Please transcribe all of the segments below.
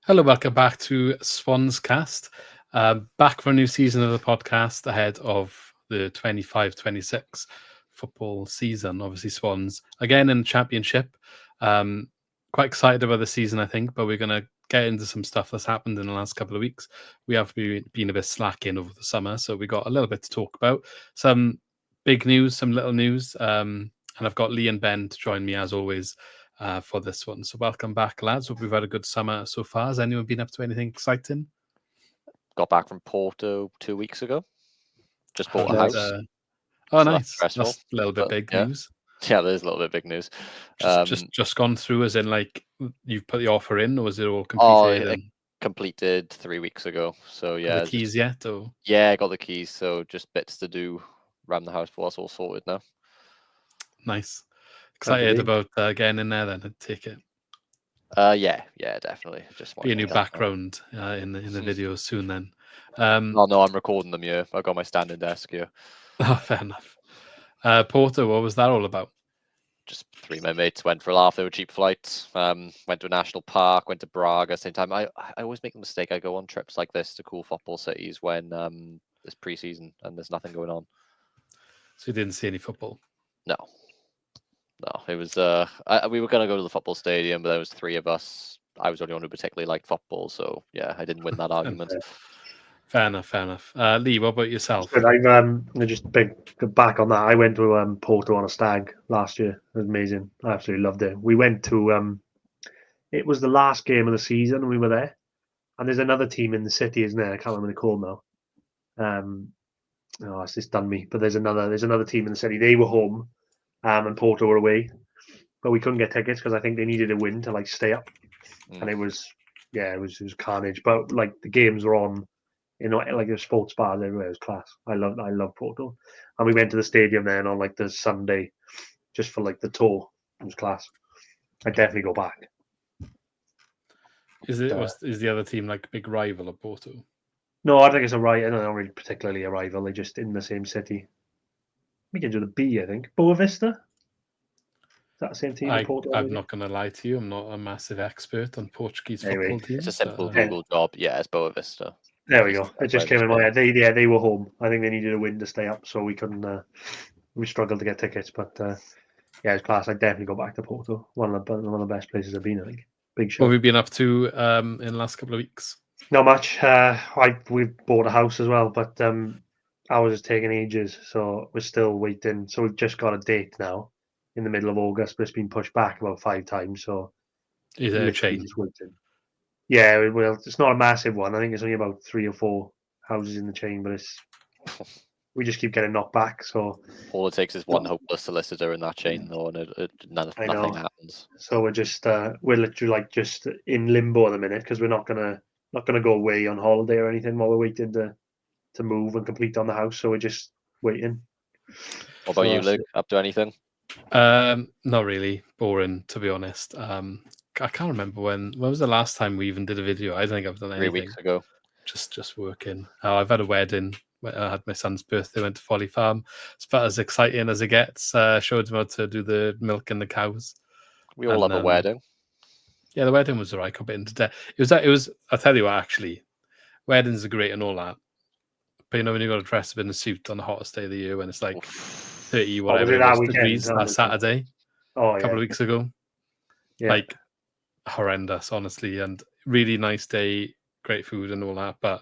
Hello, welcome back to Swans Cast. Back for a new season of the podcast ahead of the 25-26 football season. Obviously, Swans again in the championship. Quite excited about the season, I think, but we're going to get into some stuff that's happened in the last couple of weeks. We have been a bit slacking over the summer, so we got a little bit to talk about. Some big news, some little news, and I've got Lee and Ben to join me as always. For this one. So welcome back, lads. Hope we've had a good summer so far. Has anyone been up to anything exciting? Got back from Porto 2 weeks ago. Just bought a house. Oh, So nice. that's That's a little bit big news. Yeah, there's a little bit big news. Just gone through, as in like you've put the offer in, or was it all completed? It completed 3 weeks ago. So yeah, the keys yet? Or yeah, I got the keys. So just bits to do around the house, but it's all sorted now. Nice. Excited about getting in there then and take it. Yeah, definitely. Just be a new background in the videos soon then. No, I'm recording them here. I got my standing desk here. Oh, fair enough. Porto, what was that all about? Just 3 of my mates went for a laugh. They were cheap flights. Went to a national park, went to Braga at the same time. I always make the mistake. I go on trips like this to cool football cities when it's pre-season and there's nothing going on. So you didn't see any football? No, it was we were going to go to the football stadium, but there was 3 of us. I was the only one who particularly liked football, so yeah, I didn't win that argument. Fair enough. Lee, what about yourself? I've just back on that. I went to Porto on a stag last year. It was amazing. I absolutely loved it. We went to it was the last game of the season, and we were there. And there's another team in the city, isn't there? I can't remember the call now. It's just done me. But there's another team in the city. They were home, and Porto were away, but we couldn't get tickets because I think they needed a win to like stay up. And it was carnage. But like the games were on. Like there's sports bars everywhere. It was class. I love Porto, and we went to the stadium then on like the Sunday, just for like the tour. It was class. I'd definitely go back. Is the other team like a big rival of Porto? No, I think it's a rival. Not really particularly a rival. They're just in the same city. We can do the B, I think. Boa Vista. Is that the same team? I'm not going to lie to you. I'm not a massive expert on Portuguese football teams. It's a simple Google job. Yeah, it's Boa Vista. There we go. It just came in my head. They were home. I think they needed a win to stay up, so we couldn't. We struggled to get tickets, but yeah, it's class. I'd definitely go back to Porto. One of the best places I've been. I think. Big show. What have you been up to in the last couple of weeks? Not much. We've bought a house as well, but ours is taking ages, so we're still waiting. So we've just got a date now in the middle of August, but it's been pushed back about 5 times. So is it a change? Yeah, well, it's not a massive one. I think it's only about 3 or 4 houses in the chain, but we just keep getting knocked back. So all it takes is one hopeless solicitor in that chain, though, and nothing happens. So we're literally like just in limbo at the minute because we're not gonna go away on holiday or anything while we're waiting to move and complete on the house. So we're just waiting. What about you, Luke? Up to anything? Not really. Boring, to be honest. I can't remember when was the last time we even did a video. I don't think I've done anything. 3 weeks ago. Just working. I've had a wedding. I had my son's birthday. Went to Folly Farm. It's about as exciting as it gets. Showed him how to do the milk and the cows. We all love a wedding. Yeah, the wedding was alright. Got a bit into debt. It was. I'll tell you what. Actually, weddings are great and all that. But when you got to dress up in a suit on the hottest day of the year when it's like 30 whatever degrees that Saturday, a couple of weeks ago, like horrendous, honestly, and really nice day, great food and all that, but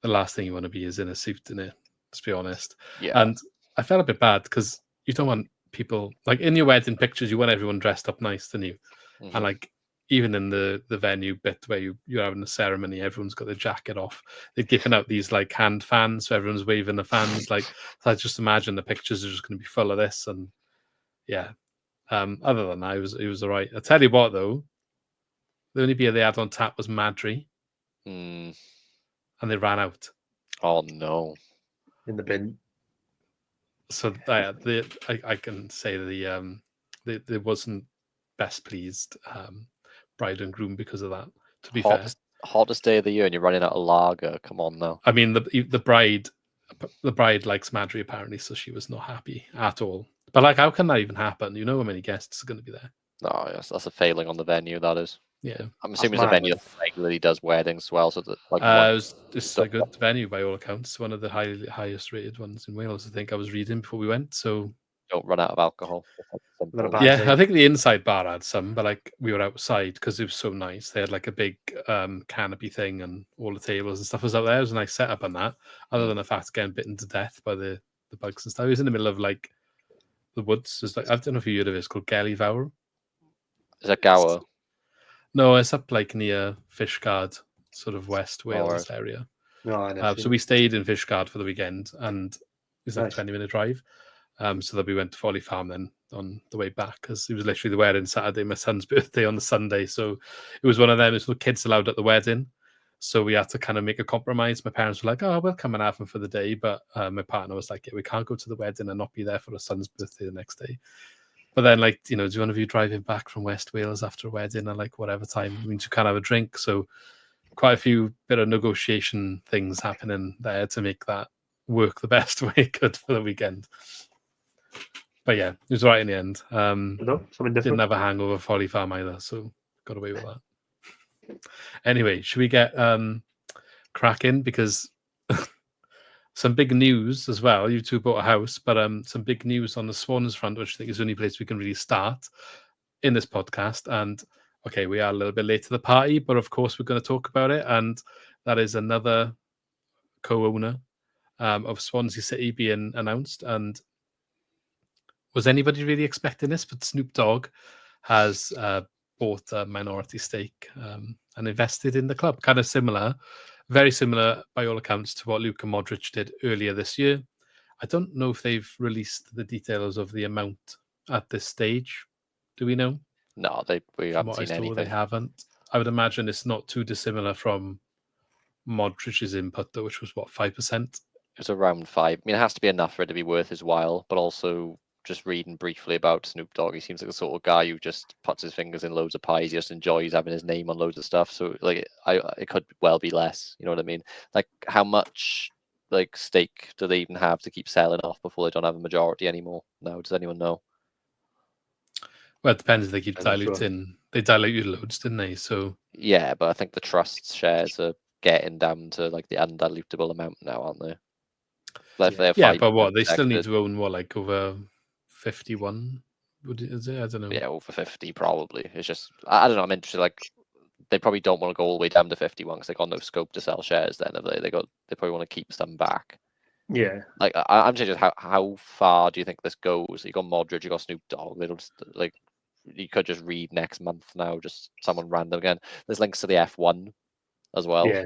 the last thing you want to be is in a suit, in it. Let's be honest. Yeah. And I felt a bit bad because you don't want people like in your wedding pictures. You want everyone dressed up nice, don't you? Mm-hmm. And like even in the venue bit where you're having a ceremony, everyone's got their jacket off. They're giving out these like hand fans, so everyone's waving the fans. Like, so I just imagine the pictures are just going to be full of this, and yeah. Other than that, it was all right. I tell you what, though, the only beer they had on tap was Madry, and they ran out. Oh no! In the bin. So I can say they wasn't best pleased bride and groom because of that. To be fair, hottest day of the year, and you're running out of lager. Come on now. I mean, the bride likes Madry apparently, so she was not happy at all. But like, how can that even happen? You know how many guests are going to be there? No, yes, that's a failing on the venue. That is. Yeah. I'm assuming it's a venue that regularly does weddings as well. So that it's a good venue by all accounts. One of the highest rated ones in Wales. I think I was reading before we went. So don't run out of alcohol. Yeah, I think the inside bar had some, but like we were outside because it was so nice. They had like a big canopy thing and all the tables and stuff was out there. It was a nice setup on that. Other than the fact of getting bitten to death by the bugs and stuff. It was in the middle of like the woods. It's like I don't know if you heard of it. It's called Gelly Fawr. Is that Gower? No, it's up like near Fishguard, sort of West Wales area. No, so we stayed in Fishguard for the weekend, and it's like a 20-minute drive. So that we went to Folly Farm then on the way back, because it was literally the wedding Saturday, my son's birthday on the Sunday. So it was one of them. There's no kids allowed at the wedding. So we had to kind of make a compromise. My parents were like, oh, we'll come and have them for the day. But my partner was like, yeah, we can't go to the wedding and not be there for our son's birthday the next day. But then, like, do one of you driving back from West Wales after a wedding at like whatever time means you can't have a drink? So quite a few bit of negotiation things happening there to make that work the best way it could for the weekend. But yeah, it was right in the end. Something different. Didn't have a hangover Folly Farm either, so got away with that. Anyway, should we get cracking? Because some big news as well. You two bought a house, but some big news on the Swans front, which I think is the only place we can really start in this podcast. And okay, we are a little bit late to the party, but of course we're going to talk about it. And that is another co-owner of Swansea City being announced. And was anybody really expecting this? But Snoop Dogg has bought a minority stake and invested in the club. Kind of similar, very similar by all accounts to what Luka Modric did earlier this year. I don't know if they've released the details of the amount at this stage. Do we know? No, we haven't seen anything. They haven't. I would imagine it's not too dissimilar from Modric's input, though, which was what, 5%? It was around 5. I mean, it has to be enough for it to be worth his while, but also just reading briefly about Snoop Dogg, he seems like the sort of guy who just puts his fingers in loads of pies. He just enjoys having his name on loads of stuff. So like, it could well be less. You know what I mean? Like, how much like stake do they even have to keep selling off before they don't have a majority anymore? Now, does anyone know? Well, it depends if they keep diluting. Sure. They diluted loads, didn't they? So yeah, but I think the trust's shares are getting down to like the undilutable amount now, aren't they? Like, yeah, but what, they still need to own what, like over 51? Is it? I don't know. Yeah, over 50 probably. It's just I don't know. I'm interested. Like, they probably don't want to go all the way down to 51 because they got no scope to sell shares. Then have they? They probably want to keep some back. Yeah. Like, I'm just how far do you think this goes? You got Modric, you got Snoop Dogg. They don't like. You could just read next month now. Just someone random again. There's links to the F1 as well. Yeah.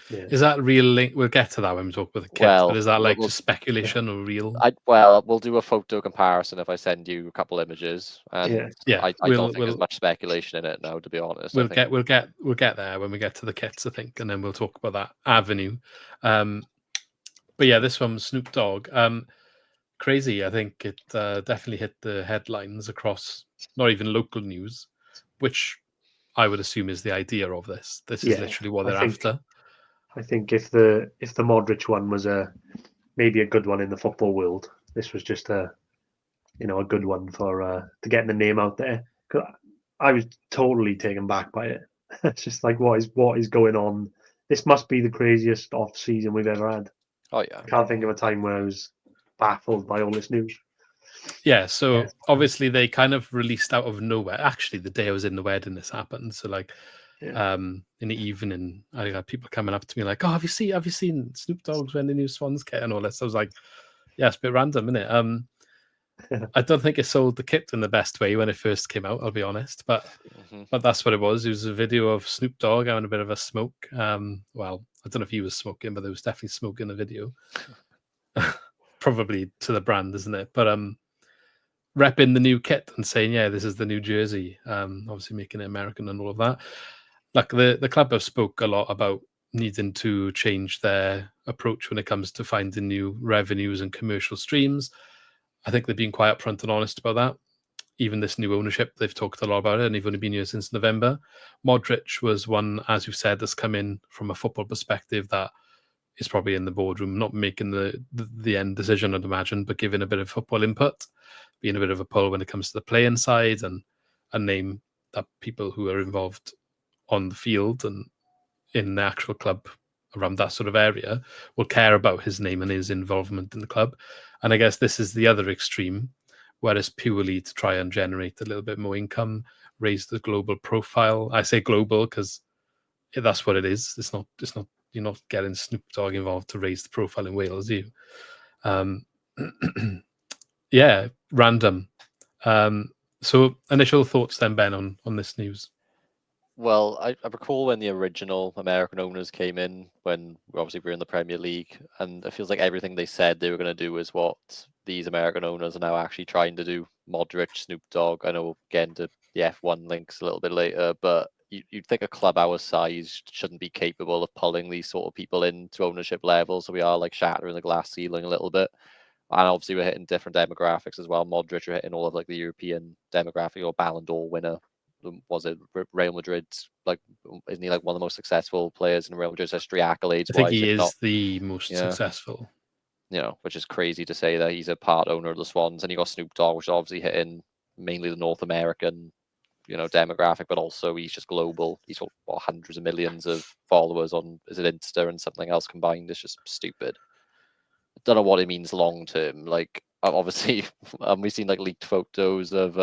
Yeah. Is that real link? We'll get to that when we talk about the kit. But is that like just speculation or real? We'll do a photo comparison if I send you a couple images. And yeah. I don't think there's much speculation in it now, to be honest. We'll get there when we get to the kits, I think, and then we'll talk about that avenue. But yeah, this one was Snoop Dogg. Crazy. I think it definitely hit the headlines across not even local news, which I would assume is the idea of this. This is literally what they're after. I think if the Modric one was maybe a good one in the football world, this was just a good one for to getting the name out there. 'Cause I was totally taken back by it. It's just like what is going on? This must be the craziest off season we've ever had. Oh yeah, I can't think of a time where I was baffled by all this news. Yeah, so obviously they kind of released out of nowhere. Actually, the day I was in the wedding, this happened. So like. In the evening, I had people coming up to me like, "Oh, have you seen Snoop Dogg's when the new Swans kit and all this?" I was like, "Yeah, it's a bit random, isn't it?" I don't think it sold the kit in the best way when it first came out. I'll be honest, but that's what it was. It was a video of Snoop Dogg having a bit of a smoke. Well, I don't know if he was smoking, but there was definitely smoke in the video. Probably to the brand, isn't it? But repping the new kit and saying, "Yeah, this is the new jersey." Obviously making it American and all of that. Like the club have spoke a lot about needing to change their approach when it comes to finding new revenues and commercial streams. I think they've been quite upfront and honest about that. Even this new ownership, they've talked a lot about it, and they've only been here since November. Modric was one, as you said, that's come in from a football perspective that is probably in the boardroom, not making the end decision, I'd imagine, but giving a bit of football input, being a bit of a pull when it comes to the playing side, and a name that people who are involved on the field and in the actual club around that sort of area will care about his name and his involvement in the club. And I guess this is the other extreme, where it's purely to try and generate a little bit more income, raise the global profile. I say global because that's what it is. It's not. You're not getting Snoop Dogg involved to raise the profile in Wales, you. Yeah, random. So initial thoughts then, Ben, on this news. Well, I recall when the original American owners came in, when obviously we were in the Premier League, and it feels like everything they said they were going to do is what these American owners are now actually trying to do. Modric, Snoop Dogg. I know we'll get into the F1 links a little bit later, but you'd think a club our size shouldn't be capable of pulling these sort of people into ownership levels. So we are like shattering the glass ceiling a little bit. And obviously we're hitting different demographics as well. Modric, we're hitting all of like the European demographic, or Ballon d'Or winner. Was it Real Madrid? Like, isn't he like one of the most successful players in Real Madrid's history, accolades? I think he is the most successful. You know, which is crazy to say that he's a part owner of the Swans. And you got Snoop Dogg, which is obviously hitting mainly the North American, demographic, but also he's just global. He's got hundreds of millions of followers on, is it Insta and something else combined? It's just stupid. I don't know what it means long term. Like, obviously, we've seen like leaked photos of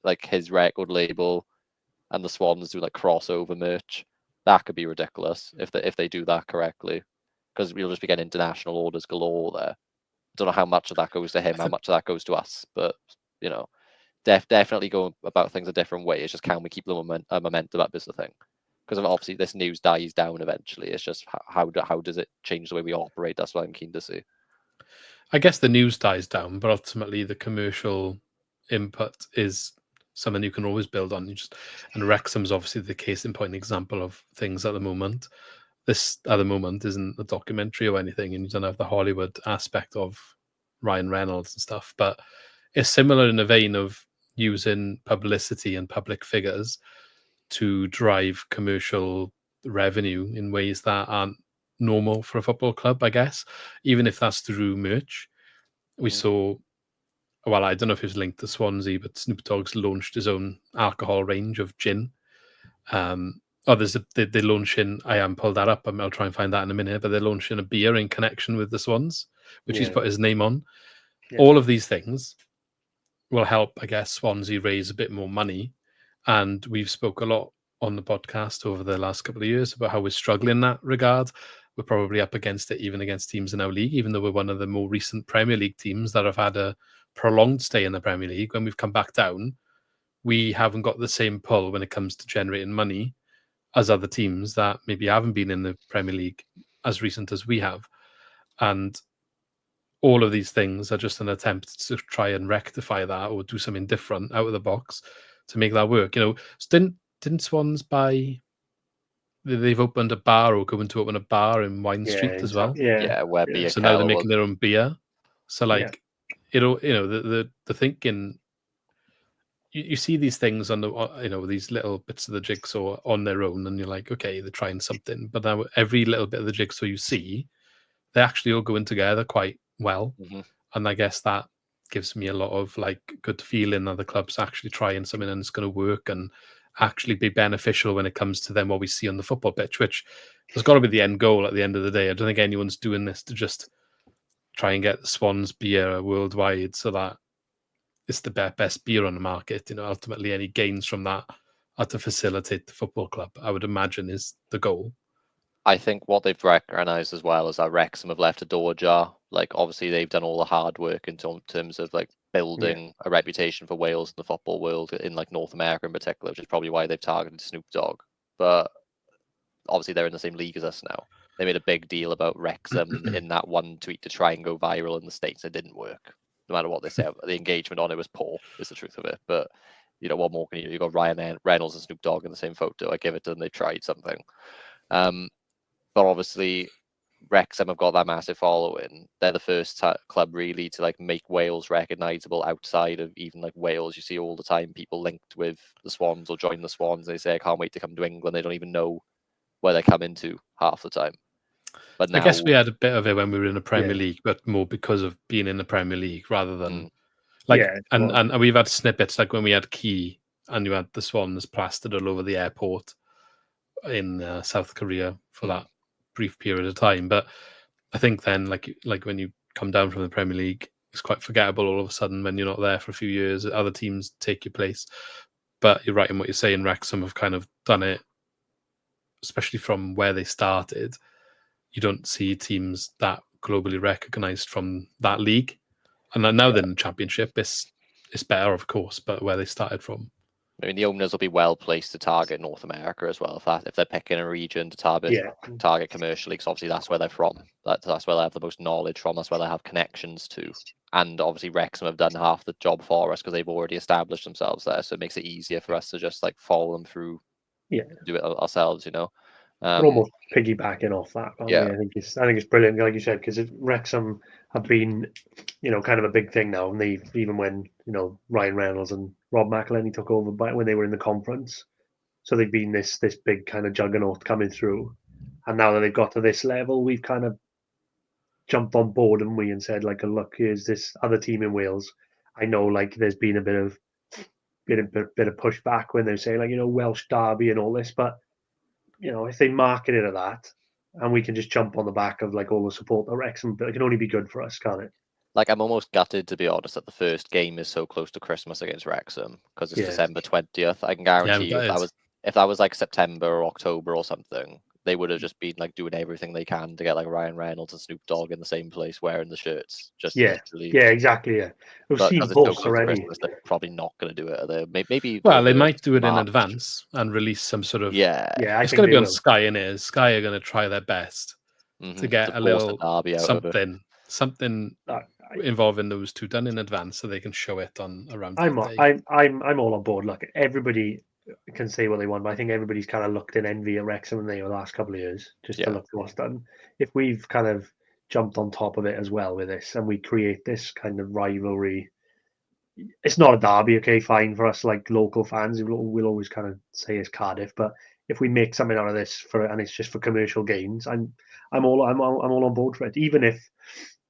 like his record label and the Swans do like crossover merch. That could be ridiculous if they do that correctly, because we'll just be getting international orders galore there. I don't know how much of that goes to him, how much of that goes to us, but definitely go about things a different way. It's just, can we keep the momentum up is the thing, because obviously this news dies down eventually. It's just how does it change the way we operate? That's what I'm keen to see. I guess the news dies down, but ultimately the commercial input is something you can always build on. And Wrexham's obviously the case in point example of things at the moment. This at the moment isn't a documentary or anything, and you don't have the Hollywood aspect of Ryan Reynolds and stuff, but it's similar in a vein of using publicity and public figures to drive commercial revenue in ways that aren't normal for a football club, I guess, even if that's through merch. We saw, well, I don't know if it was linked to Swansea, but Snoop Dogg's launched his own alcohol range of gin. They're launching, I haven't pulled that up, I'll try and find that in a minute, but they're launching a beer in connection with the Swans, which he's put his name on. Yeah. All of these things will help, I guess, Swansea raise a bit more money. And we've spoke a lot on the podcast over the last couple of years about how we're struggling in that regard. We're probably up against it, even against teams in our league, even though we're one of the more recent Premier League teams that have had a prolonged stay in the Premier League. When we've come back down, we haven't got the same pull when it comes to generating money as other teams that maybe haven't been in the Premier League as recent as we have. And all of these things are just an attempt to try and rectify that or do something different out of the box to make that work. Didn't Swans buy... They've opened a bar or going to open a bar in Wine Street as well. Where beer. So now they're making their own beer. So the thinking, you see these things on the these little bits of the jigsaw on their own, and you're like, okay, they're trying something. But now every little bit of the jigsaw you see, they actually all going together quite well. Mm-hmm. And I guess that gives me a lot of like good feeling that the club's actually trying something and it's going to work and actually be beneficial when it comes to them what we see on the football pitch, which has got to be the end goal at the end of the day. I don't think anyone's doing this to just try and get the Swans beer worldwide so that it's the best beer on the market. Ultimately any gains from that are to facilitate the football club, I would imagine, is the goal. I think what they've recognised as well is that Wrexham have left a door ajar. Like, obviously they've done all the hard work in terms of like building a reputation for Wales in the football world, in like North America in particular, which is probably why they've targeted Snoop Dogg. But obviously they're in the same league as us now. They made a big deal about Wrexham in that one tweet to try and go viral in the States. It didn't work. No matter what they say, the engagement on it was poor, is the truth of it. But what more can you do? You got Ryan Reynolds and Snoop Dogg in the same photo. I give it to them. They tried something. But obviously Wrexham have got that massive following. They're the first club really to like make Wales recognisable outside of even like Wales. You see all the time people linked with the Swans or join the Swans. They say, I can't wait to come to England. They don't even know where they're coming to half the time. But now, I guess we had a bit of it when we were in the Premier League, but more because of being in the Premier League rather than and we've had snippets like when we had Key and you had the Swans plastered all over the airport. in South Korea for that brief period of time. But I think then, like when you come down from the Premier League, it's quite forgettable all of a sudden when you're not there for a few years. Other teams take your place. But you're right in what you're saying. Wrexham have kind of done it, especially from where they started. You don't see teams that globally recognised from that league. And now they're in the Championship. It's better, of course, but where they started from. I mean, the owners will be well placed to target North America as well. If they're picking a region to target commercially, because obviously that's where they're from. That's where they have the most knowledge from. That's where they have connections to. And obviously Wrexham have done half the job for us because they've already established themselves there. So it makes it easier for us to just like follow them through. Yeah, do it ourselves. We're almost piggybacking off that. I think it's brilliant, like you said, because Wrexham have been, kind of a big thing now, and they've even when Ryan Reynolds and Rob McElhenney took over when they were in the conference, so they've been this big kind of juggernaut coming through, and now that they've got to this level, we've kind of jumped on board, and we and said like, look, here's this other team in Wales. I know like there's been a bit of pushback when they say like Welsh derby and all this, but if they market it at that, and we can just jump on the back of like all the support that Wrexham, but it can only be good for us, can't it? Like, I'm almost gutted, to be honest, that the first game is so close to Christmas against Wrexham because it's December 20th. I can guarantee you if that was like September or October or something, they would have just been like doing everything they can to get like Ryan Reynolds and Snoop Dogg in the same place wearing the shirts. Literally. Yeah, exactly. Yeah, we've seen posts already. They're probably not going to do it. Are they? Maybe. Well, they might do it in advance and release some sort of. Yeah. It's going to be on Sky, innit? Sky are going to try their best to get a little something involving those two done in advance so they can show it on around. I'm all on board. Look, everybody can say what they want, but I think everybody's kind of looked in envy at Wrexham and they were the last couple of years just to look at what's done. If we've kind of jumped on top of it as well with this and we create this kind of rivalry, it's not a derby, okay, fine, for us like local fans, we'll always kind of say it's Cardiff, but if we make something out of this and it's just for commercial gains, I'm all on board for it. Even if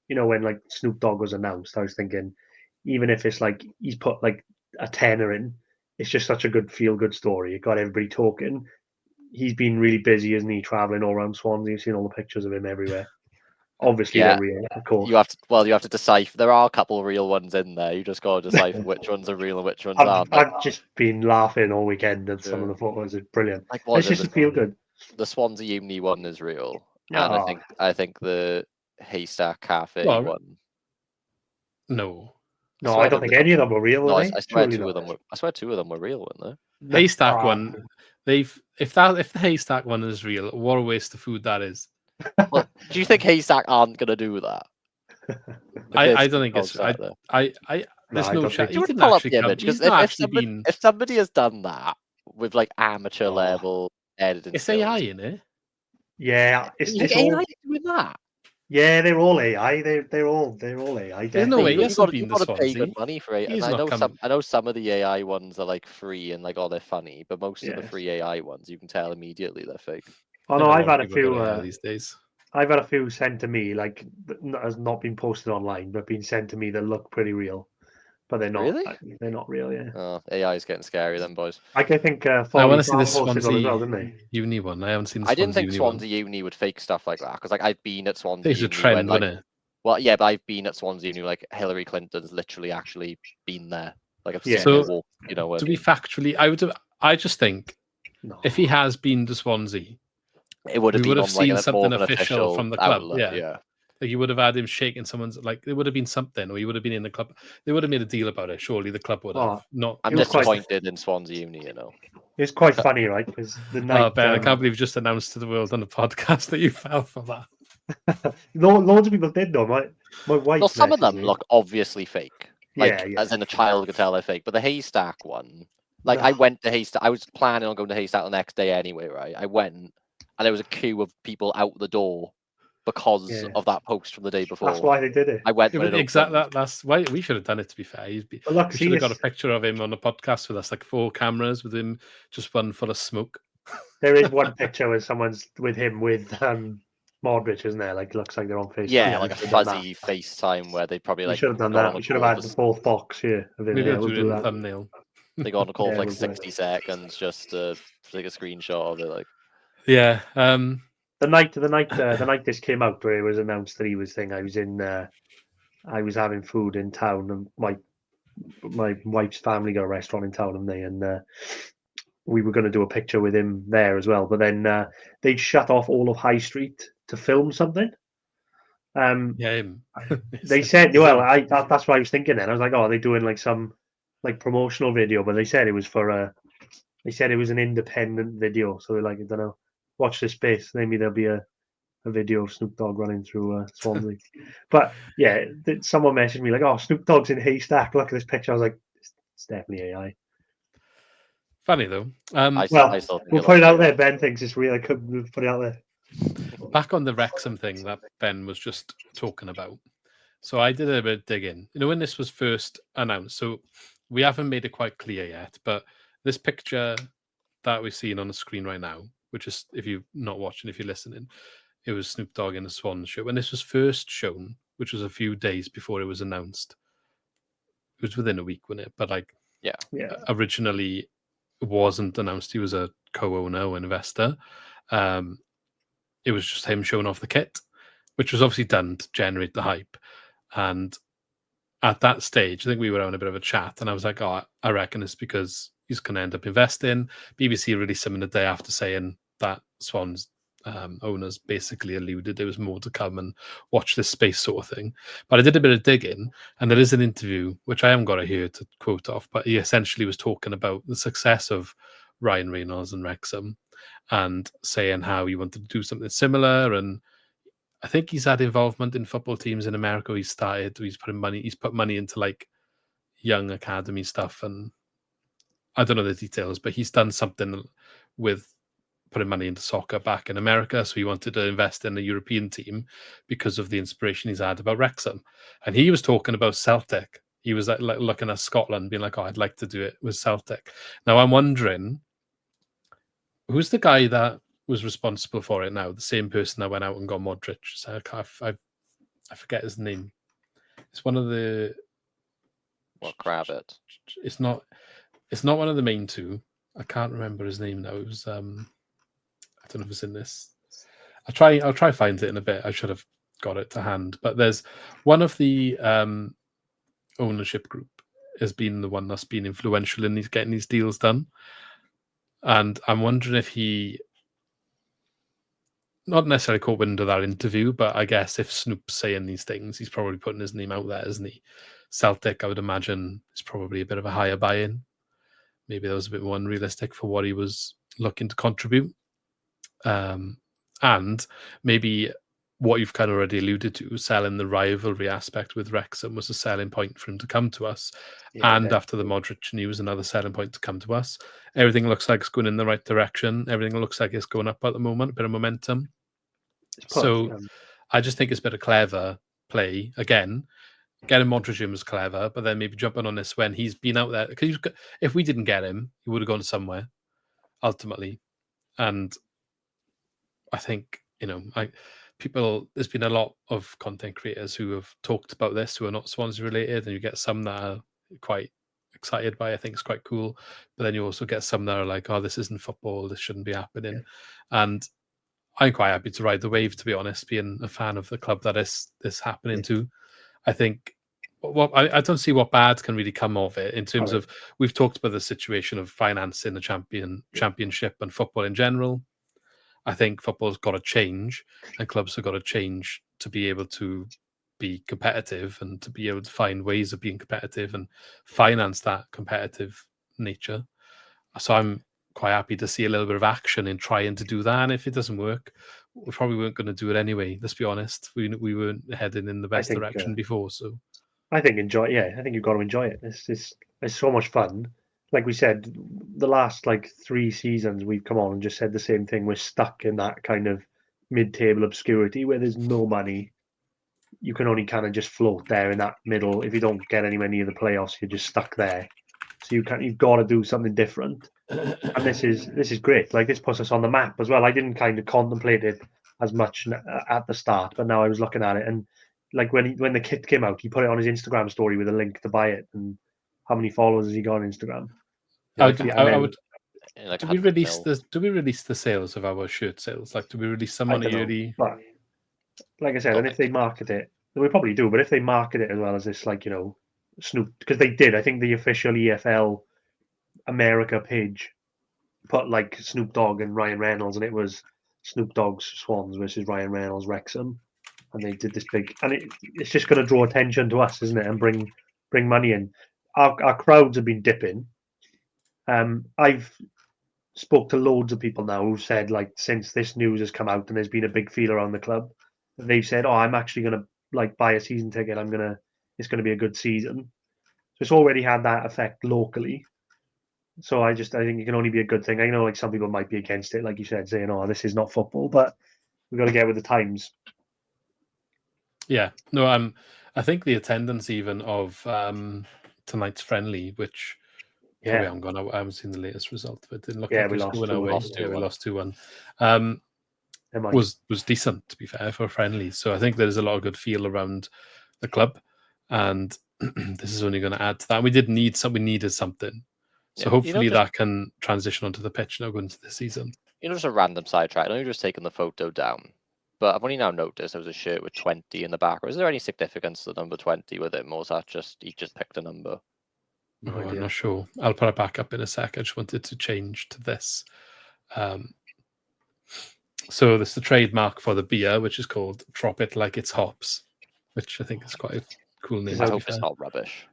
when like Snoop Dogg was announced, I was thinking, even if it's like he's put like a tenner in, it's just such a good feel-good story. It got everybody talking. He's been really busy, isn't he, traveling all around Swansea? You've seen all the pictures of him everywhere. Obviously, they're real, of course. You have to decipher. There are a couple of real ones in there. You just got to decipher which ones are real and which ones aren't. I've just been laughing all weekend at some of the photos. It's brilliant. It's just a feel-good. The Swansea Uni one is real, and I think the Haystack Cafe one. No, I don't think any of them were real. No, I swear two of them were real, weren't they? Haystack one. If the Haystack one is real, what a waste of food that is. Well, do you think Haystack aren't going to do that? I don't think it's. There's no chance. You can pull up the image because if somebody has done that with like amateur level editing, it's AI in it. Yeah, it's AI doing that. Yeah, they're all AI. They're all AI. There's no way you've got to pay good money for it. I know some of the AI ones are like free and like they're funny, but most of the free AI ones you can tell immediately they're fake. Oh no, I've had a few these days. I've had a few sent to me, like has not been posted online, but been sent to me that look pretty real, but they're not. Really? They're not real. Yeah. Oh, AI is getting scary, then, boys. I think. I want to see this Swansea didn't they? Uni one. I haven't seen. I didn't think Swansea Uni would fake stuff like that because, like, I've been at Swansea. It's a trend, isn't it? Well, yeah, but I've been at Swansea Uni. Like Hillary Clinton's literally actually been there. Like, I've seen her walk. To be factually, I just think if he has been to Swansea. It would have been seen something official from the club. Outlet, yeah. Like you would have had him shaking someone's, like there would have been something, or he would have been in the club. They would have made a deal about it. Surely the club would have. Not. I'm disappointed in Swansea Uni. It's quite funny, right? Because the night. Ben, I can't believe you just announced to the world on the podcast that you fell for that. Loads of people did though. My wife. Well, some of them look obviously fake. As in a child could tell they're fake. But the Haystack one, I went to Haystack. I was planning on going to Haystack the next day anyway, right? I went. And there was a queue of people out the door because of that post from the day before. That's why they did it. I went exactly. That's why we should have done it. To be fair, we should have got a picture of him on the podcast with us, like 4 cameras with him, just one full of smoke. There is one picture where someone's with him with Modric, isn't there? Like looks like they're on FaceTime. Yeah, like a fuzzy FaceTime where they probably like. We should have done that. We should have had the 4th box here. Maybe we'll do thumbnail. They got on a call for like 60 seconds just to take a screenshot of it, like. Yeah. The night this came out, where it was announced that he was thing, I was having food in town, and my wife's family got a restaurant in town, and we were going to do a picture with him there as well. But then they'd shut off all of High Street to film something. Yeah. Him. They said, well, that's what I was thinking. Then I was like, oh, are they doing like some like promotional video? But they said it was for they said it was an independent video. So they're like, I don't know, watch this space. Maybe there'll be a video of Snoop Dogg running through Swansea. But yeah, someone messaged me like, oh, Snoop Dogg's in Haystack. Look at this picture. I was like, it's definitely AI. Funny though. I Well, still think we'll put it out there. Ben thinks it's real. I couldn't put it out there. Back on the Wrexham thing that Ben was just talking about. So I did a bit of digging. You know, when this was first announced, so we haven't made it quite clear yet, but this picture that we've seen on the screen right now, which is, if you're not watching, if you're listening, it was Snoop Dogg in a Swans shirt. When this was first shown, which was a few days before it was announced, it was within a week, wasn't it? But like, Yeah. Originally it wasn't announced he was a co-owner or investor. It was just him showing off the kit, which was obviously done to generate the hype. And at that stage, I think we were having a bit of a chat, and I was like, oh, I reckon it's because he's going to end up investing. BBC released something the day after saying that Swans owners basically alluded there was more to come and watch this space sort of thing. But I did a bit of digging, and there is an interview, which I haven't got here to quote off, but he essentially was talking about the success of Ryan Reynolds and Wrexham and saying how he wanted to do something similar. And I think he's had involvement in football teams in America. He's put money into like young academy stuff, and I don't know the details, but he's done something with putting money into soccer back in America. So he wanted to invest in a European team because of the inspiration he's had about Wrexham. And he was talking about Celtic. He was like looking at Scotland, being like, oh, I'd like to do it with Celtic. Now I'm wondering, who's the guy that was responsible for it now? The same person that went out and got Modric. So I forget his name. It's one of the... What, Kravitz? It's not one of the main two. I can't remember his name now. It was I don't know if it's in this. I'll try find it in a bit. I should have got it to hand. But there's one of the ownership group has been the one that's been influential in getting these deals done. And I'm wondering if he not necessarily caught wind of that interview, but I guess if Snoop's saying these things, he's probably putting his name out there, isn't he? Celtic, I would imagine, is probably a bit of a higher buy-in. Maybe that was a bit more unrealistic for what he was looking to contribute. And maybe what you've kind of already alluded to, selling the rivalry aspect with Wrexham was a selling point for him to come to us. After the Modric news, another selling point to come to us. Everything looks like it's going in the right direction. Everything looks like it's going up at the moment, a bit of momentum. I just think it's a bit of clever play. Again, getting Modric in was clever, but then maybe jumping on this when he's been out there. Because if we didn't get him, he would have gone somewhere, ultimately. And I think, there's been a lot of content creators who have talked about this who are not Swansea related, and you get some that are quite excited by it. I think it's quite cool. But then you also get some that are like, oh, this isn't football, this shouldn't be happening. Yeah. And I'm quite happy to ride the wave, to be honest, being a fan of the club that is happening to. I think I don't see what bad can really come of it in terms of, we've talked about the situation of financing the championship and football in general. I think football's got to change, and clubs have got to change to be able to be competitive and to be able to find ways of being competitive and finance that competitive nature. So I'm quite happy to see a little bit of action in trying to do that. And if it doesn't work, we probably weren't going to do it anyway. Let's be honest. We weren't heading in the best direction before. So I think I think you've got to enjoy it. It's so much fun. Like we said, the last 3 seasons we've come on and just said the same thing. We're stuck in that kind of mid-table obscurity where there's no money. You can only kind of just float there in that middle. If you don't get anywhere near the playoffs, you're just stuck there. So you've got to do something different. And this is great. This puts us on the map as well. I didn't kind of contemplate it as much at the start, but now I was looking at it, and when the kit came out, he put it on his Instagram story with a link to buy it. And how many followers has he got on Instagram? in like Do we 100 release mil. the sales of our shirt sales? Like, do we release some I on a don't know. yearly? But like I said, Don't and if think they market it, we probably do. But if they market it as well as this, like Snoop, because they did. I think the official EFL America page put like Snoop Dogg and Ryan Reynolds, and it was Snoop Dogg's Swans versus Ryan Reynolds Wrexham, and they did this big, and it's just going to draw attention to us, isn't it, and bring money in. Our crowds have been dipping. I've spoke to loads of people now who said, like, since this news has come out and there's been a big feel around the club, they've said, "Oh, I'm actually going to like buy a season ticket. It's going to be a good season." So it's already had that effect locally. So I think it can only be a good thing. I know, like, some people might be against it, like you said, saying, "Oh, this is not football," but we've got to get with the times. Yeah, no, I think the attendance even of tonight's friendly, which probably Yeah, haven't gone. I haven't seen the latest result, but it didn't look yeah, like we it was lost going 2-1. away. Lost Yeah, we 2-1. lost 2-1. Never mind. Was decent, to be fair, for a friendly. So I think there's a lot of good feel around the club, and this is only going to add to that. We needed something, so Yeah, hopefully that can transition onto the pitch now going into the season. just a random sidetrack. I know you're just taking the photo down, but I've only now noticed there was a shirt with 20 in the back. Is there any significance to the number 20 with him, or was that just he just picked a number? No I'm idea. not sure. I'll put it back up in a sec. I just wanted to change to this. So this is the trademark for the beer, which is called Drop It Like It's Hops, which I think is quite a cool name. Is I that- hope it's not rubbish.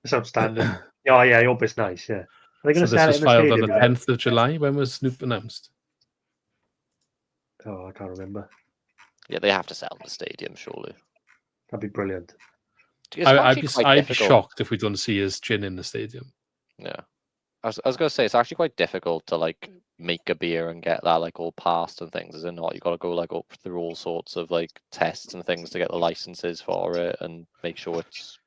It's outstanding. Oh yeah, I hope it's nice. Yeah, are they going So to this sell it was in the filed on stadium? the 10th of July. When was Snoop announced? Oh, I can't remember. Yeah, they have to sell in the stadium, surely. That'd be brilliant. I'd be shocked if we don't see his gin in the stadium. Yeah. I was going to say, it's actually quite difficult to like make a beer and get that like all passed and things, is it not? You got to go like up through all sorts of like tests and things to get the licenses for it and make sure it's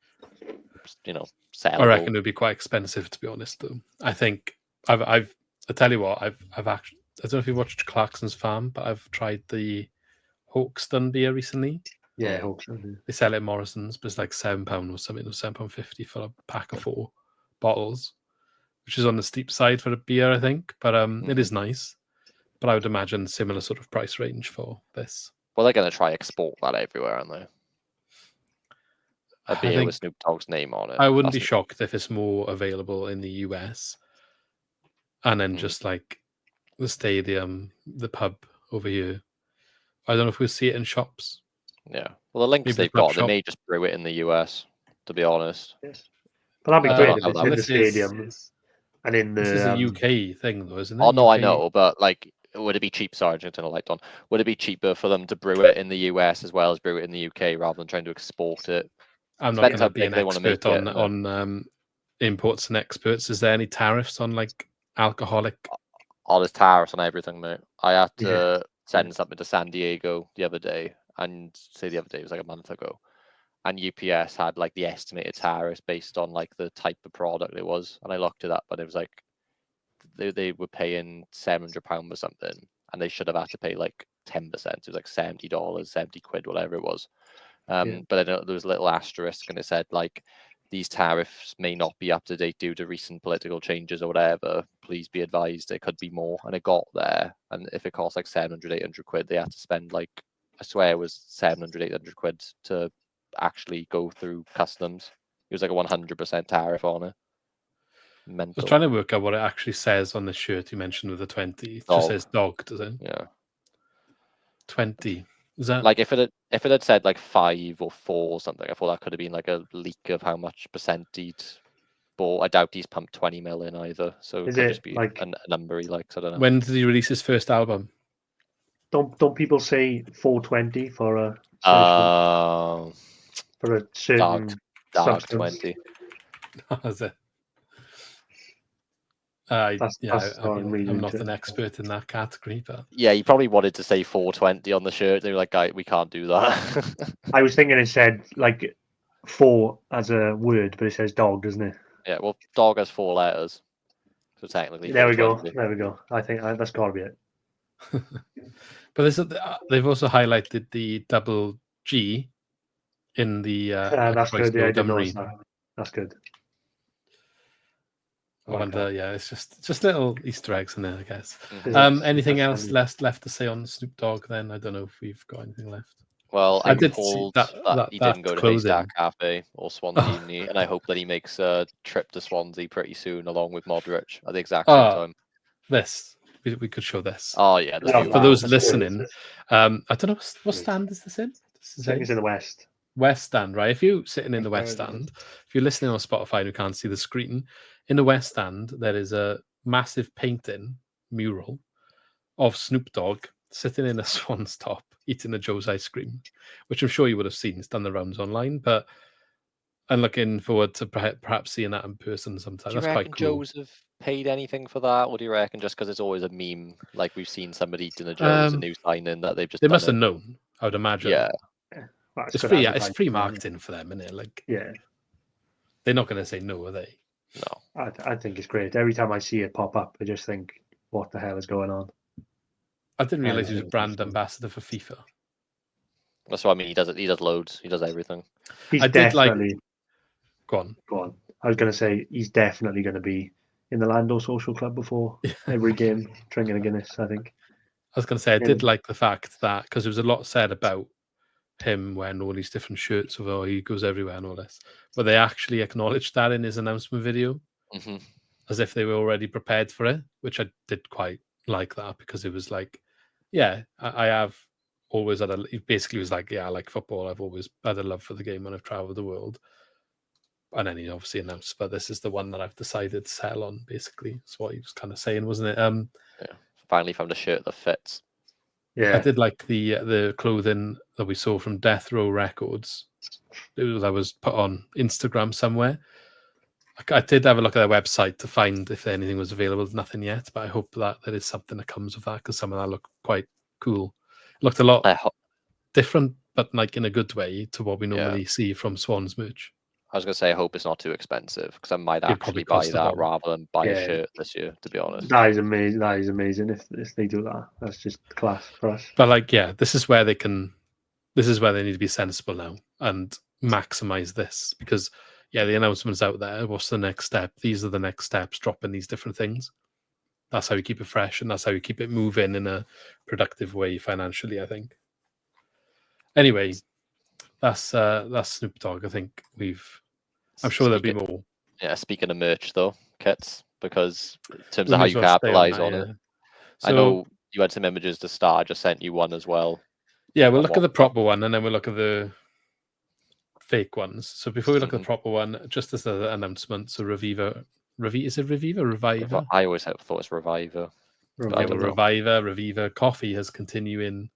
sellable. I reckon it would be quite expensive, to be honest. Though I think I tell you what, I've actually, I don't know if you watched Clarkson's Farm, but I've tried the Hawkston beer recently. Yeah, I hope so. Yeah. They sell it at Morrison's, but it's like £7 or something, or £7.50 for a pack of 4 bottles, which is on the steep side for a beer, I think. But it is nice. But I would imagine similar sort of price range for this. Well, they're going to try export that everywhere, aren't they? A beer with Snoop Dogg's name on it. I wouldn't be shocked if it's more available in the US, and then just like the stadium, the pub over here. I don't know if we'll see it in shops. Yeah. Well, the links they've got, they may just brew it in the US, to be honest. Yes. But that'd be great if it's in the stadium and in the... This is a UK thing, though, isn't it? Oh, no, I know, but like, would it be cheap? Sorry, I turn the light on. Would it be cheaper for them to brew it in the US as well as brew it in the UK rather than trying to export it? I'm not going to be an expert on imports and exports. Is there any tariffs on like alcoholic? Oh, there's tariffs on everything, mate. I had to send something to San Diego the other day, and it was like a month ago, and UPS had like the estimated tariffs based on like the type of product it was, and I looked it up, and it was like they were paying £700 or something, and they should have had to pay like 10%. It was like $70, 70 quid, whatever it was. But then there was a little asterisk, and it said like, these tariffs may not be up to date due to recent political changes or whatever. Please be advised it could be more. And it got there, and if it cost like 700, 800 quid, they had to spend like, I swear it was 700, 800 quid to actually go through customs. It was like a 100% tariff on it. Mental. I was trying to work out what it actually says on the shirt you mentioned with the 20. It just says dog, does it? Yeah. 20. Is that like if it had said like 5 or 4 or something? I thought that could have been like a leak of how much percent he'd bought. I doubt he's pumped 20 mil in either. So it could just be like a number he likes. I don't know. When did he release his first album? Don't people say 420 for a certain dark 20? Is it? I'm not an expert in that category, but yeah, you probably wanted to say 420 on the shirt. They were like, "Guy, we can't do that." I was thinking it said like 4 as a word, but it says dog, doesn't it? Yeah, well, dog has 4 letters, so technically. There we go. There we go. I think that's got to be it. But they've also highlighted the double G in the. That's good. Yeah, I didn't notice that. That's good. I wonder. Yeah, it's just little Easter eggs in there, I guess. Mhm. Anything That's else funny. left to say on Snoop Dogg? Then I don't know if we've got anything left. Well, I I'm did see told that he didn't go to clothing. Haystack Cafe or Swansea, and I hope that he makes a trip to Swansea pretty soon, along with Modric at the exact same time. This we could show this. Oh yeah, the Yeah, view. For those That's good. listening, I don't know what stand is this in? Does it I think say? it's in the West. West Stand, right? If you're sitting in the West Stand, if you're listening on Spotify and you can't see the screen, in the West Stand, there is a massive painting mural of Snoop Dogg sitting in a swan's top eating a Joe's ice cream, which I'm sure you would have seen. It's done the rounds online, but I'm looking forward to perhaps seeing that in person sometime. Do you That's reckon quite cool. Joe's have paid anything for that, or do you reckon just because it's always a meme, like we've seen somebody eating a Joe's, a new signing, that they've just They done must have it? known, I would imagine. Yeah. Well, It's good free. It's advertising, free isn't it? marketing for them, isn't it? Like, Yeah, they're not going to say no, are they? No. I think it's great. Every time I see it pop up, I just think, what the hell is going on? I didn't realize he was a think brand it's fun. ambassador for FIFA. That's what I mean. He does it. He does loads. He does everything. He's I did like- definitely. Go on. Go on. I was going to say he's definitely going to be in the Lando Social Club before every game, drinking a Guinness. I think. I was going to say I Yeah. did like the fact that because there was a lot said about him wearing all these different shirts of he goes everywhere and all this, but they actually acknowledged that in his announcement video Hmm. as if they were already prepared for it, which I did quite like that because it was like, yeah, I have always had he basically was like, yeah, I like football. I've always had a love for the game when I've traveled the world. And then he obviously announced, but this is the one that I've decided to settle on, basically. That's what he was kind of saying, wasn't it? Yeah. Finally found a shirt that fits. Yeah. I did like the clothing that we saw from Death Row Records. That was put on Instagram somewhere. I did have a look at their website to find if anything was available. Nothing yet, but I hope that there is something that comes of that because some of that looked quite cool. It looked a lot different, but like in a good way to what we normally see from Swans merch. I was going to say, I hope it's not too expensive because I might It'd actually probably buy cost a that bomb. rather than buy a Yeah. shirt this year, to be honest. That is amazing. That is amazing. If they do that, that's just class for us. But like, yeah, this is where they need to be sensible now and maximize this because, yeah, the announcement's out there. What's the next step? These are the next steps, dropping these different things. That's how you keep it fresh and that's how you keep it moving in a productive way financially, I think. Anyway, that's Snoop Dogg. I think I'm sure there'll be more. Yeah, speaking of merch though, kits, because in terms We of may how as you well stay capitalize that, on yeah. it. So, I know you had some images to start. I just sent you one as well. yeah, we'll look at the proper one and then we'll look at the fake ones. So before we look at the proper one, just as an announcement, so Reviva, is it Reviva? Reviva? I always thought it's Reviver. Yeah, well, Reviva Coffee has continued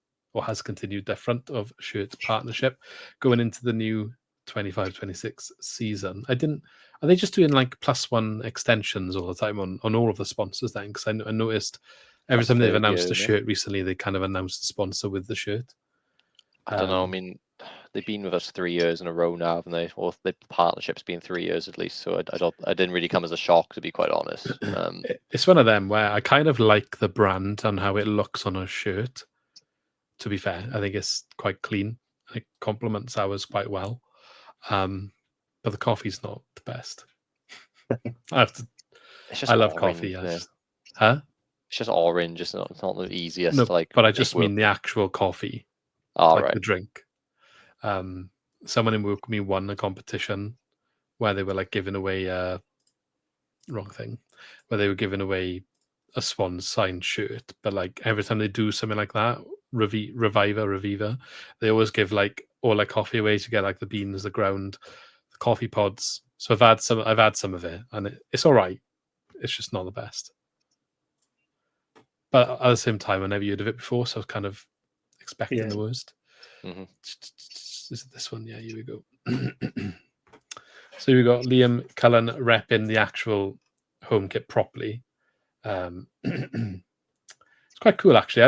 their front of shirt partnership going into the new 25-26 season. Are they just doing like +1 extensions all the time on all of the sponsors then? Because I noticed every time they've announced a shirt recently, they kind of announced the sponsor with the shirt. I don't know. I mean, they've been with us 3 years in a row now, haven't they? Or the partnership's been 3 years at least. So I didn't really come as a shock, to be quite honest. It's one of them where I kind of like the brand and how it looks on a shirt. To be fair, I think it's quite clean. It complements ours quite well. But the coffee's not the best. I love coffee. Huh? It's just orange. It's not the easiest. No, like, but I just mean the actual coffee. The drink. Someone in work with me won a competition where they were like giving away wrong thing, where they were giving away a Swans signed shirt, but like every time they do something like that, Reviva, they always give like all their coffee away to get like the beans, the ground, the coffee pods. So I've had some of it, and it's all right. It's just not the best. But at the same time, I never heard of it before, so I was kind of expecting the worst. Mm-hmm. Is it this one? Yeah, here we go. So we got Liam Cullen repping the actual home kit properly. It's quite cool, actually.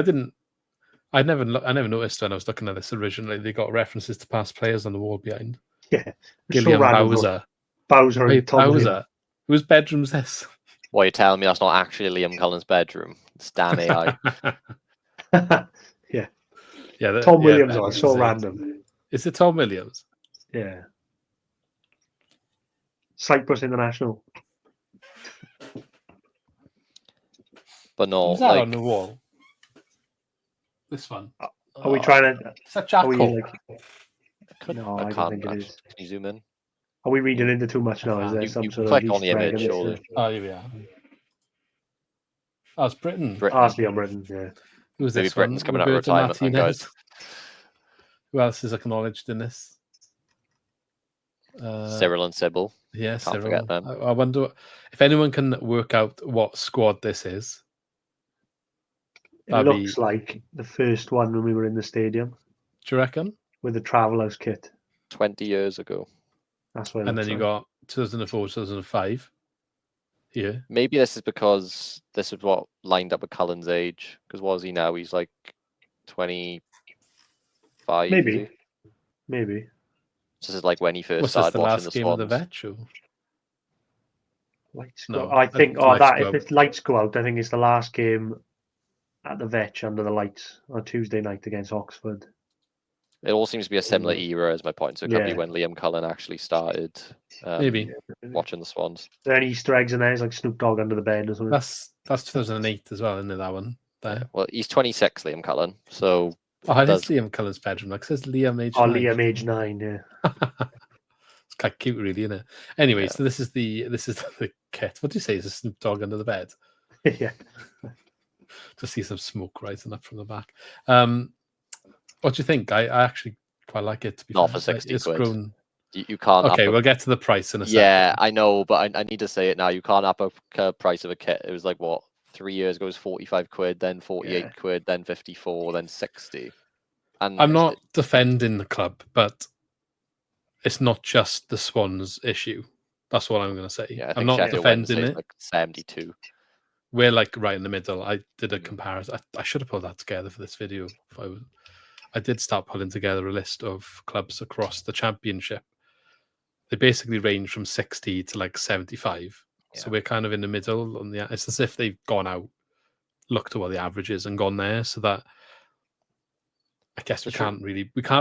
I never noticed when I was looking at this originally. They got references to past players on the wall behind. Yeah, Gillian Bowser. And Tom Bowser. Whose bedroom's this? Well, you're telling me that's not actually Liam Cullen's bedroom. It's Dan AI. Yeah, Tom Williams on. So random. Is it Tom Williams? Yeah. Cyprus International. but not What's that like. on the wall? This one. Are we trying to? Is that Are Jack we Hawk? No, I I don't can't think it actually. is. Can you zoom in? Are we reading into too much now? Is there You some you sort of click on Easter the egg image, in this? surely. Oh, here we are. Oh, it's Britain. Arsenal on Britain, yeah. Who's Maybe this Britain's one? coming out of Roberto retirement, thank God. Martinez. Who else is acknowledged in this? Cyril and Sybil. Yeah, Can't Cyril. forget them. I wonder if anyone can work out what squad this is. It That'd looks like the first one when we were in the stadium Do you reckon? with the travel house kit. 20 years ago. That's what it And looks then you like. got 2004, 2005. Here. Maybe this is because this is what lined up with Cullen's age. Because what is he now? He's like 25. Maybe. Is he? Maybe. This is like when he first What's this, started the watching last the game of the Swans. Vetch? Or? Lights No, go. I think. it's Oh, lights that go if out. it's lights go out, I think it's the last game at the Vetch under the lights on Tuesday night against Oxford. It all seems to be a similar era, as my point. So it could be Yeah. when Liam Cullen actually started Maybe. watching the Swans. Are there any Easter eggs in there? It's like Snoop Dogg under the bed or something. That's 2008 as well, isn't it? That one. There. Yeah. Well, he's 26, Liam Cullen. So Oh, it is does- Liam Cullen's bedroom. Like it says Liam age Oh, 9. Liam age 9. Yeah. It's quite cute, really, isn't it? Anyway, Yeah. so this is the kit. What do you say? Is a Snoop Dogg under the bed? Yeah. To see some smoke rising up from the back. What do you think? I actually quite like it. To be Not fair. for 60 it's quid. grown. You can't. Okay, up a- we'll get to the price in a second. Yeah, I know, but I need to say it now. You can't up a price of a kit. It was like what 3 years ago it was 45 quid, then 48 Yeah. quid, then 54, then 60. And I'm not defending the club, but it's not just the Swans issue. That's what I'm going to say. Yeah, I I'm think not Sheffield defending Wednesday's it. like 72. We're like right in the middle. I did a comparison. I should have put that together for this video. I did start pulling together a list of clubs across the championship. They basically range from 60 to like 75. So Yeah. we're kind of in the middle. It's as if they've gone out, looked at what the average is, and gone there. So that I guess we can't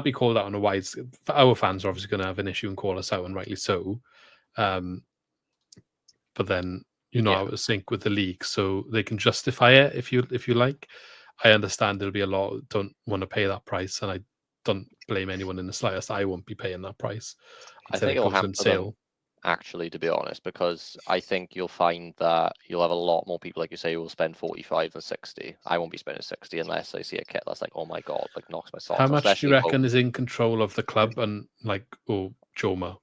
be called out on a wide. Our fans are obviously going to have an issue and call us out, and rightly so. But then out of sync with the league, so they can justify it if you like. I understand there'll be a lot who don't want to pay that price, and I don't blame anyone in the slightest. I won't be paying that price I until think it it'll goes on hamper sale. them, actually, to be honest, because I think you'll find that you'll have a lot more people, like you say, who will spend 45 and 60. I won't be spending 60 unless I see a kit that's like, oh my god, like knocks my socks How off, much do especially you reckon is in control of the club and Joma?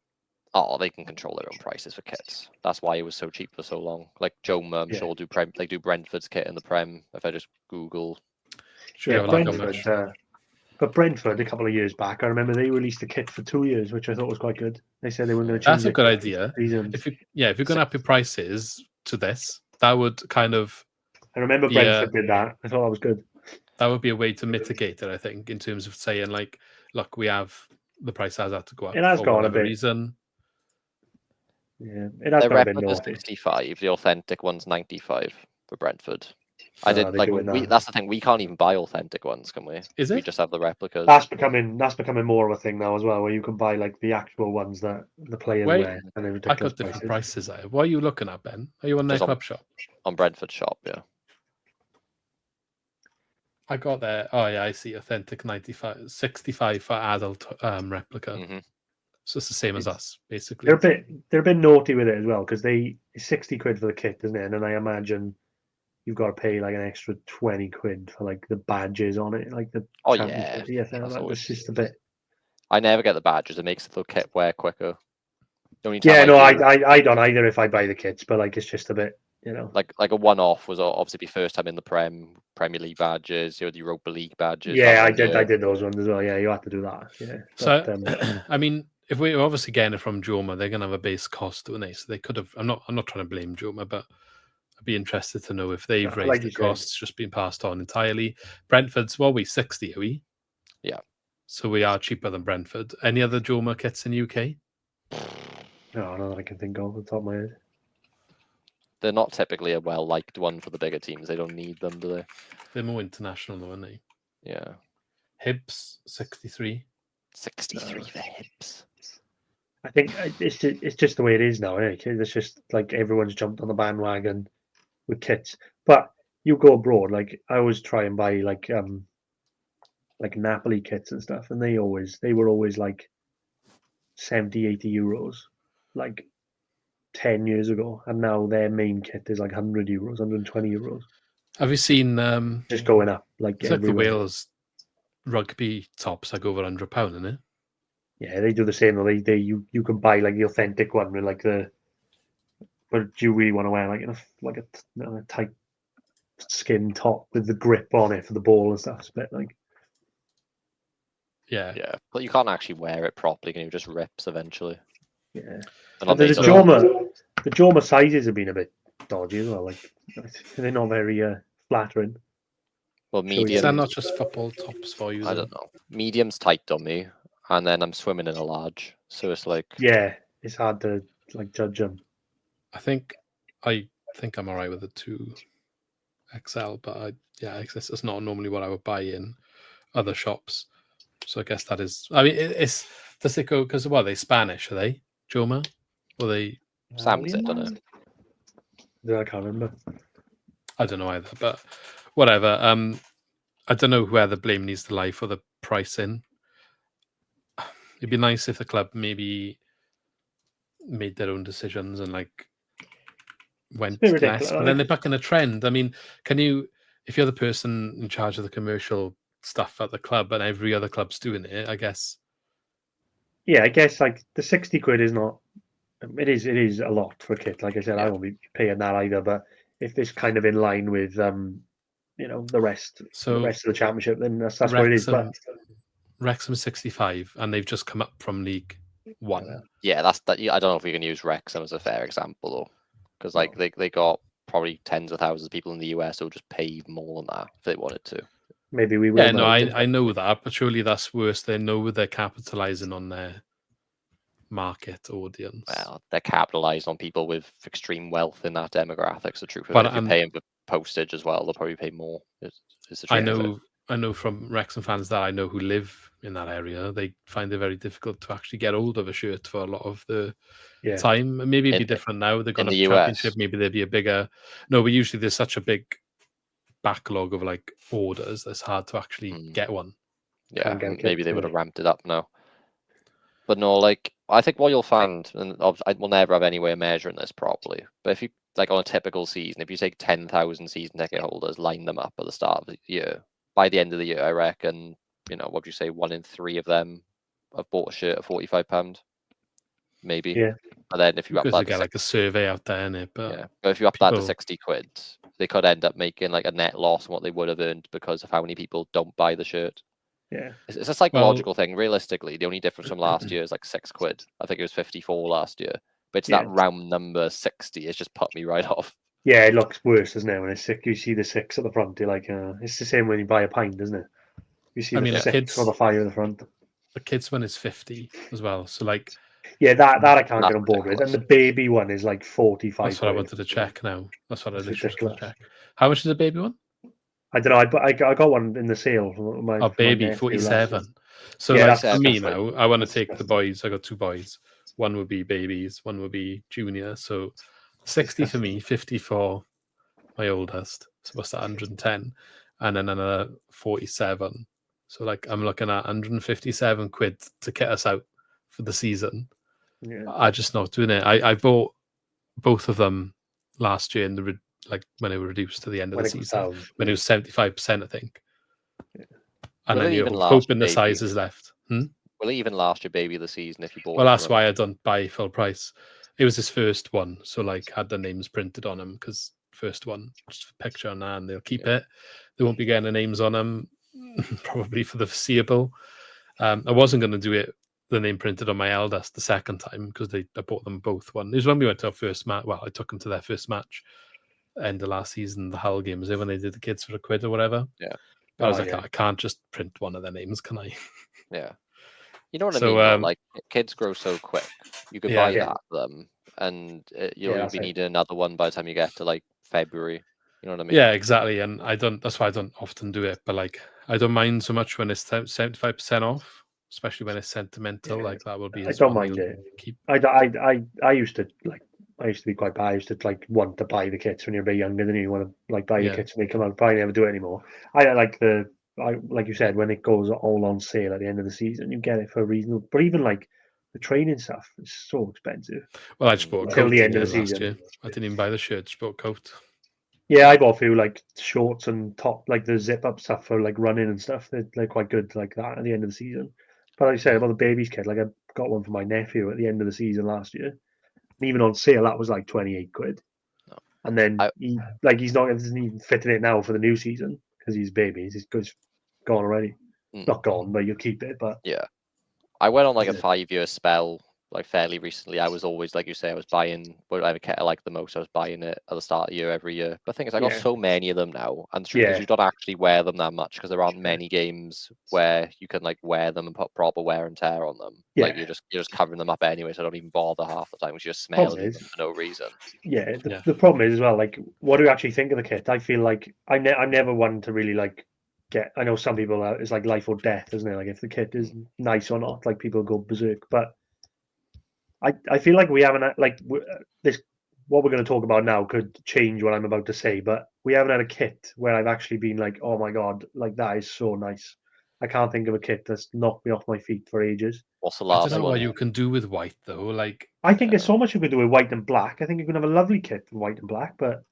Oh, they can control their own prices for kits. That's why it was so cheap for so long. Like Joma, I'm sure they do Brentford's kit in the Prem. If I just Google, But Brentford a couple of years back, I remember they released a kit for 2 years, which I thought was quite good. They said they weren't going to change. That's a good idea. Season. If you're going to up your prices to this, that would kind of. I remember Brentford did that. I thought that was good. That would be a way to mitigate it, I think, in terms of saying like, look, we have the price has had to go up. It has for gone a whatever bit. reason. Yeah, it has their gone a bit replica's naughty. 65. The authentic one's 95 for Brentford. They like doing that. that's the thing. We can't even buy authentic ones, can we? Is it? We just have the replicas. That's becoming more of a thing now as well, where you can buy like the actual ones that the players wear, and they're I ridiculous got different prices. What are you looking at, Ben? Are you on their club shop? On Brentford shop, yeah. I got there. Oh yeah, I see. Authentic 65 for adult replica. Mm-hmm. So it's the same as us, basically. They're a bit naughty with it as well, because it's 60 quid for the kit, isn't it? And then I imagine you've got to pay like an extra 20 quid for like the badges on it, like the it's just a bit. I never get the badges. It makes the kit wear quicker. I don't either if I buy the kits, but like it's just a bit, Like a one-off was obviously the first time in the Premier League badges, the Europa League badges. Yeah, I did those ones as well. Yeah, you have to do that. Yeah. So I mean, if we're obviously getting it from Joma, they're gonna have a base cost, don't they? So they could have. I'm not trying to blame Joma, but I'd be interested to know if they've raised the costs, just been passed on entirely. Brentford's 60, are we? Yeah. So we are cheaper than Brentford. Any other Joma kits in UK? No, not that I can think of off the top of my head. They're not typically a well-liked one for the bigger teams. They don't need them, do they? They're more international, though, aren't they? Yeah. Hibs 63. 63 for Hibs. I think it's just the way it is now. It's just like everyone's jumped on the bandwagon with kits. But you go abroad, like I always try and buy like Napoli kits and stuff, and they were always like 70, 80 euros, like 10 years ago, and now their main kit is like 100 euros, 120 euros. Have you seen? Just going up like It's like the everywhere. Wales rugby tops, like over £100, isn't it? Yeah, they do the same. Though. You can buy like the authentic one with like the. But do you really want to wear like a tight skin top with the grip on it for the ball and stuff? It's a bit like. Yeah. Yeah, but you can't actually wear it properly, and it just rips eventually. Yeah. And The Joma sizes have been a bit dodgy as well. Like they're not very flattering. Well, Is medium. that not just football tops for you? I don't know. Medium's tight on me, and then I'm swimming in a large, so it's like Yeah, it's hard to like judge them. I think I'm alright with the 2XL, but it's not normally what I would buy in other shops. So I guess that is. I mean, it's does it go because what are they Spanish? Are they Joma? Or they? Sam's it, don't it? I can't remember. I don't know either, but whatever. I don't know where the blame needs to lie for the pricing. It'd be nice if the club maybe made their own decisions and like went less, but then they're back in a trend. I mean, can you, if you're the person in charge of the commercial stuff at the club and every other club's doing it, I guess. Yeah, I guess like the 60 quid is not. It is a lot for a kit. Like I said, I won't be paying that either. But if it's kind of in line with the rest of the championship, then that's what it is. But Wrexham is 65, and they've just come up from League One. Yeah, that's that. I don't know if we can use Wrexham as a fair example though, because like they got probably tens of thousands of people in the US who'll just pay more than that if they wanted to. Maybe we will. Yeah, no, I know that, but surely that's worse. They know they're capitalizing on their market audience. Well, they're capitalizing on people with extreme wealth in that demographic. So true. But if you're paying for postage as well, they'll probably pay more. I know from Wrexham fans that I know who live in that area, they find it very difficult to actually get hold of a shirt for a lot of the time. Maybe it'd be different now. They've got a championship. Maybe there'd be a bigger. No, but usually there's such a big backlog of like orders. It's hard to actually get one. Yeah, maybe they would have ramped it up now. But no, like I think what you'll find, and I will never have any way of measuring this properly. But if you like on a typical season, if you take 10,000 season ticket holders, line them up at the start of the year, by the end of the year, I reckon, what would you say, 1 in 3 of them have bought a shirt at £45, maybe. Yeah. And then if you up that, get like a survey out there, innit? But if you up that to 60 quid, they could end up making like a net loss on what they would have earned because of how many people don't buy the shirt. Yeah, it's a psychological thing. Realistically, the only difference from last year is like 6 quid. I think it was 54 last year, but it's that round number 60. It's just put me right off. Yeah, it looks worse, doesn't it? When it's 6, you see the 6 at the front. You're like, it's the same when you buy a pint, isn't it? You see the 6 or the 5 at the front. The kids one is 50 as well. So like, yeah, that I can't get on board with. And the baby one is like 45. That's what I wanted to check now. That's what I literally wanted to check. How much is the baby one? I don't know. I got one in the sale. Baby 47. So like for me now, I want to take the boys. I got 2 boys. One would be babies. One would be junior. So 60 for me, 50 for my oldest. So what's that? 110, and then another 47. So like I'm looking at 157 quid to get us out for the season. Yeah. I just not doing it. I bought both of them last year in the when it was reduced to the end of the season, when it was 75%, I think. Yeah. And then you're hoping the size is left. Will it even last your baby the season if you bought? Well, that's why I don't buy full price. It was his first one, so like had the names printed on him because first one, just a picture on that, and they'll keep it. They won't be getting the names on them probably for the foreseeable. I wasn't going to do it. The name printed on my eldest the second time because I bought them both one. It was when we went to our first match. Well, I took them to their first match. End of last season, the Hull game was it when they did the kids for a quid or whatever. Yeah, but I was like, I can't just print one of their names, can I? Yeah, you know what I mean. Though? Like kids grow so quick, you could buy that for them, and you'll be needing another one by the time you get to like February. You know what I mean? Yeah, exactly. And that's why I don't often do it. But like, I don't mind so much when it's 75% off, especially when it's sentimental. Like that will be. I don't mind it. I used to like I used to be quite bad. I used to like want to buy the kits when you're a bit younger than you want to like buy your Yeah. kits when they come out. But I never do it anymore. I like like you said, when it goes all on sale at the end of the season, you get it for a reasonable. But even like the training stuff is so expensive Well, I just bought a until coat the end of again the last season. year. I didn't even buy the shirt, just bought a coat. Yeah, I bought a few like shorts and top, like the zip up stuff for like running and stuff. They're quite good like that at the end of the season. But like I said about the baby's kit, like I got one for my nephew at the end of the season last year. And even on sale, that was like 28 quid. No. And then I- he's not even fitting it now for the new season because he's baby. He's gone already. Not gone, but you'll keep it. But Yeah. I went on like a Yeah. 5-year spell, like fairly recently. I was always, like you say, I was buying whatever kit I liked the most. I was buying it at the start of the year every year. But the thing is, I got Yeah. so many of them now, and the truth is, Yeah. you don't actually wear them that much because there aren't many games where you can like wear them and put proper wear and tear on them. Like Yeah. you're just covering them up anyway, so I don't even bother half the time. Because you're just smelling Problem them is, for no reason. yeah, Yeah. the problem is as well, like, what do you actually think of the kit? I feel like I'm never one to really like get. I know some people it's like life or death, isn't it? Like if the kit is nice or not, like people go berserk. But I feel like we haven't like this. What we're going to talk about now could change what I'm about to say, but we haven't had a kit where I've actually been like, oh my god, like that is so nice. I can't think of a kit that's knocked me off my feet for ages. What's the I last don't know what one? you can do with white though. Like, I think there's so much you can do with white and black. I think you can have a lovely kit in white and black, but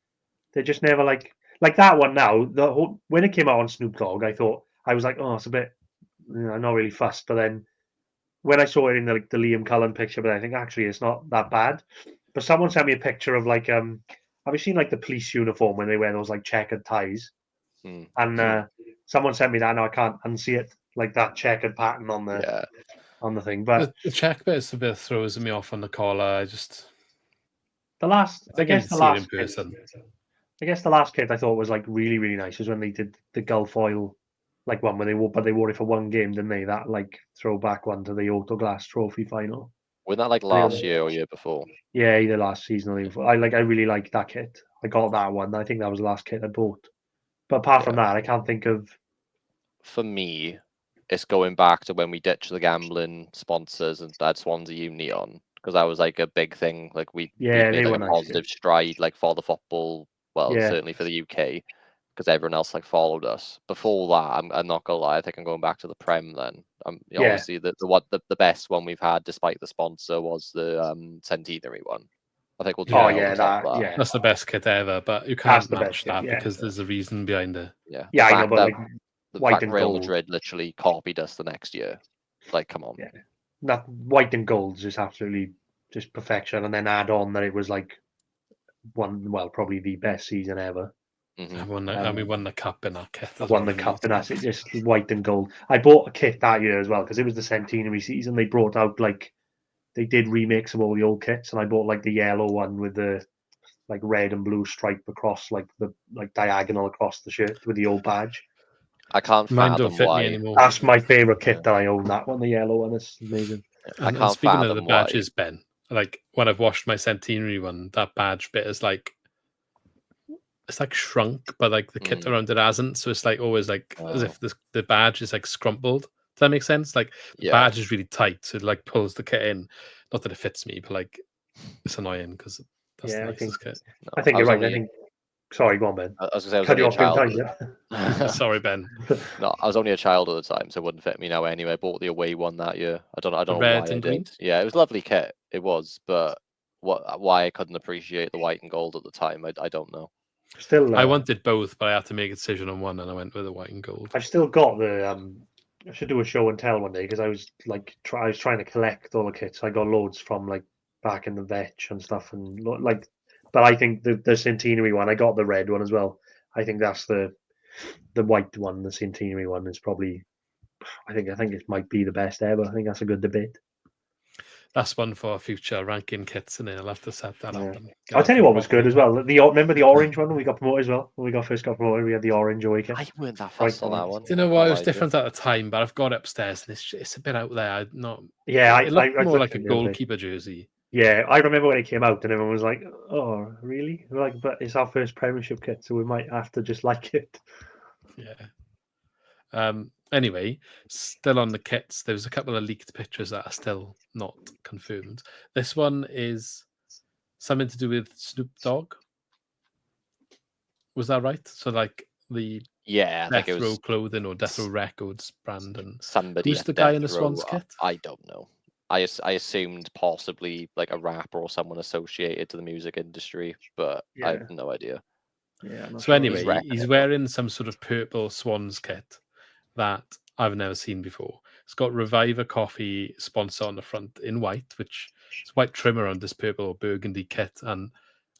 they're just never like that one now. The whole when it came out on Snoop Dogg, I thought I was like, oh, it's a bit, I'm not really fussed. But then when I saw it in the Liam Cullen picture, but I think actually it's not that bad. But someone sent me a picture of like have you seen like the police uniform when they wear those like checkered ties? And someone sent me that. Now I can't unsee it, like that checkered pattern on Yeah. the thing. But the check bit is a bit throws me off on the collar. I I think I need guess to the see it in last kit, person. I guess the last kit I thought was like really really nice was when they did the Gulf Oil like one where they wore it for one game, didn't they? That like throwback one to the Autoglass Trophy final. Wasn't that like And it last was, year or year before? yeah, either last season or the year before. I really liked that kit. I got that one. I think that was the last kit I bought. But apart from that, I can't think of. For me, it's going back to when we ditched the gambling sponsors and had Swansea Uni on, because that was like a big thing. Like we Yeah, made they like were a nice. positive stride, like for the football. Well, Yeah. certainly for the UK, because everyone else like followed us. Before that, I'm not gonna lie, I think I'm going back to the Prem then. Yeah. Obviously the best one we've had despite the sponsor was the centenary one. I think we'll do Oh, well yeah, on top of that- that. yeah. That's the best kit ever, but you That's can't the best match kit, that yeah. because there's a reason behind it. Yeah. Yeah, The I know, fact but that like the white fact and Real gold. Madrid literally copied us the next year. Like, come on. Yeah. That white and gold is just absolutely just perfection. And then add on that it was like probably the best season ever. Mm-hmm. And we won the cup in that kit. I as won well, the didn't cup, we? and that's it, just white and gold. I bought a kit that year as well because it was the centenary season. They brought out like they did remakes of all the old kits, and I bought like the yellow one with the like red and blue stripe across like the like diagonal across the shirt with the old badge. I can't Mine don't fathom fit me why. anymore. That's my favorite kit that I own. That one, the yellow one, it's amazing. I And can't speaking of the fathom why. badges, Ben, like when I've washed my centenary one, that badge bit is like it's like shrunk, but like the kit around it hasn't. So it's like always like as if the badge is like scrumpled. Does that make sense? Like the Yeah. badge is really tight, so it like pulls the kit in. Not that it fits me, but like it's annoying because that's Yeah, the I nicest kit. I think I you're was right. I only- think. Sorry, go on, Ben. I was gonna say I was Cut only you a off 10 child. times. Yeah. Sorry, Ben. No, I was only a child at the time, so it wouldn't fit me now anyway. I bought the away one that year. I don't know red why I and green? did. Yeah, it was a lovely kit. It was, but why I couldn't appreciate the white and gold at the time, I don't know. Still, I wanted both, but I had to make a decision on one, and I went with the white and gold. I've still got the. I should do a show and tell one day because I was like, I was trying to collect all the kits. I got loads from like back in the vetch and stuff, and like. But I think the centenary one, I got the red one as well. I think that's the white one. The centenary one is probably. I think it might be the best ever. I think that's a good debate. That's one for future ranking kits, and I'll have to set that up. And I'll tell you what was good as well. Remember the orange one when we got promoted as well? When we first got promoted, we had the orange away kit. I weren't that fussed on that one. Do you know what? It was different at the time, but I've got it upstairs, and it's a bit out there. I'm not. Yeah, it looked I more like a goalkeeper jersey. Yeah, I remember when it came out, and everyone was like, "Oh, really?" We're like, but it's our first Premiership kit, so we might have to just like it. Yeah. Anyway, still on the kits, there's a couple of leaked pictures that are still not confirmed. This one is something to do with Snoop Dogg. Was that right? So like the Yeah, I think Death it Row was Clothing or Death Row Records brand, and somebody who's at the guy Death in the Row. Swans kit? I don't know. I assumed possibly like a rapper or someone associated to the music industry, but I have no idea. Yeah. I'm not So sure. anyway, wrecking he's it, wearing some sort of purple Swans kit that I've never seen before. It's got Reviver Coffee sponsor on the front in white, which is white trim around this purple or burgundy kit, and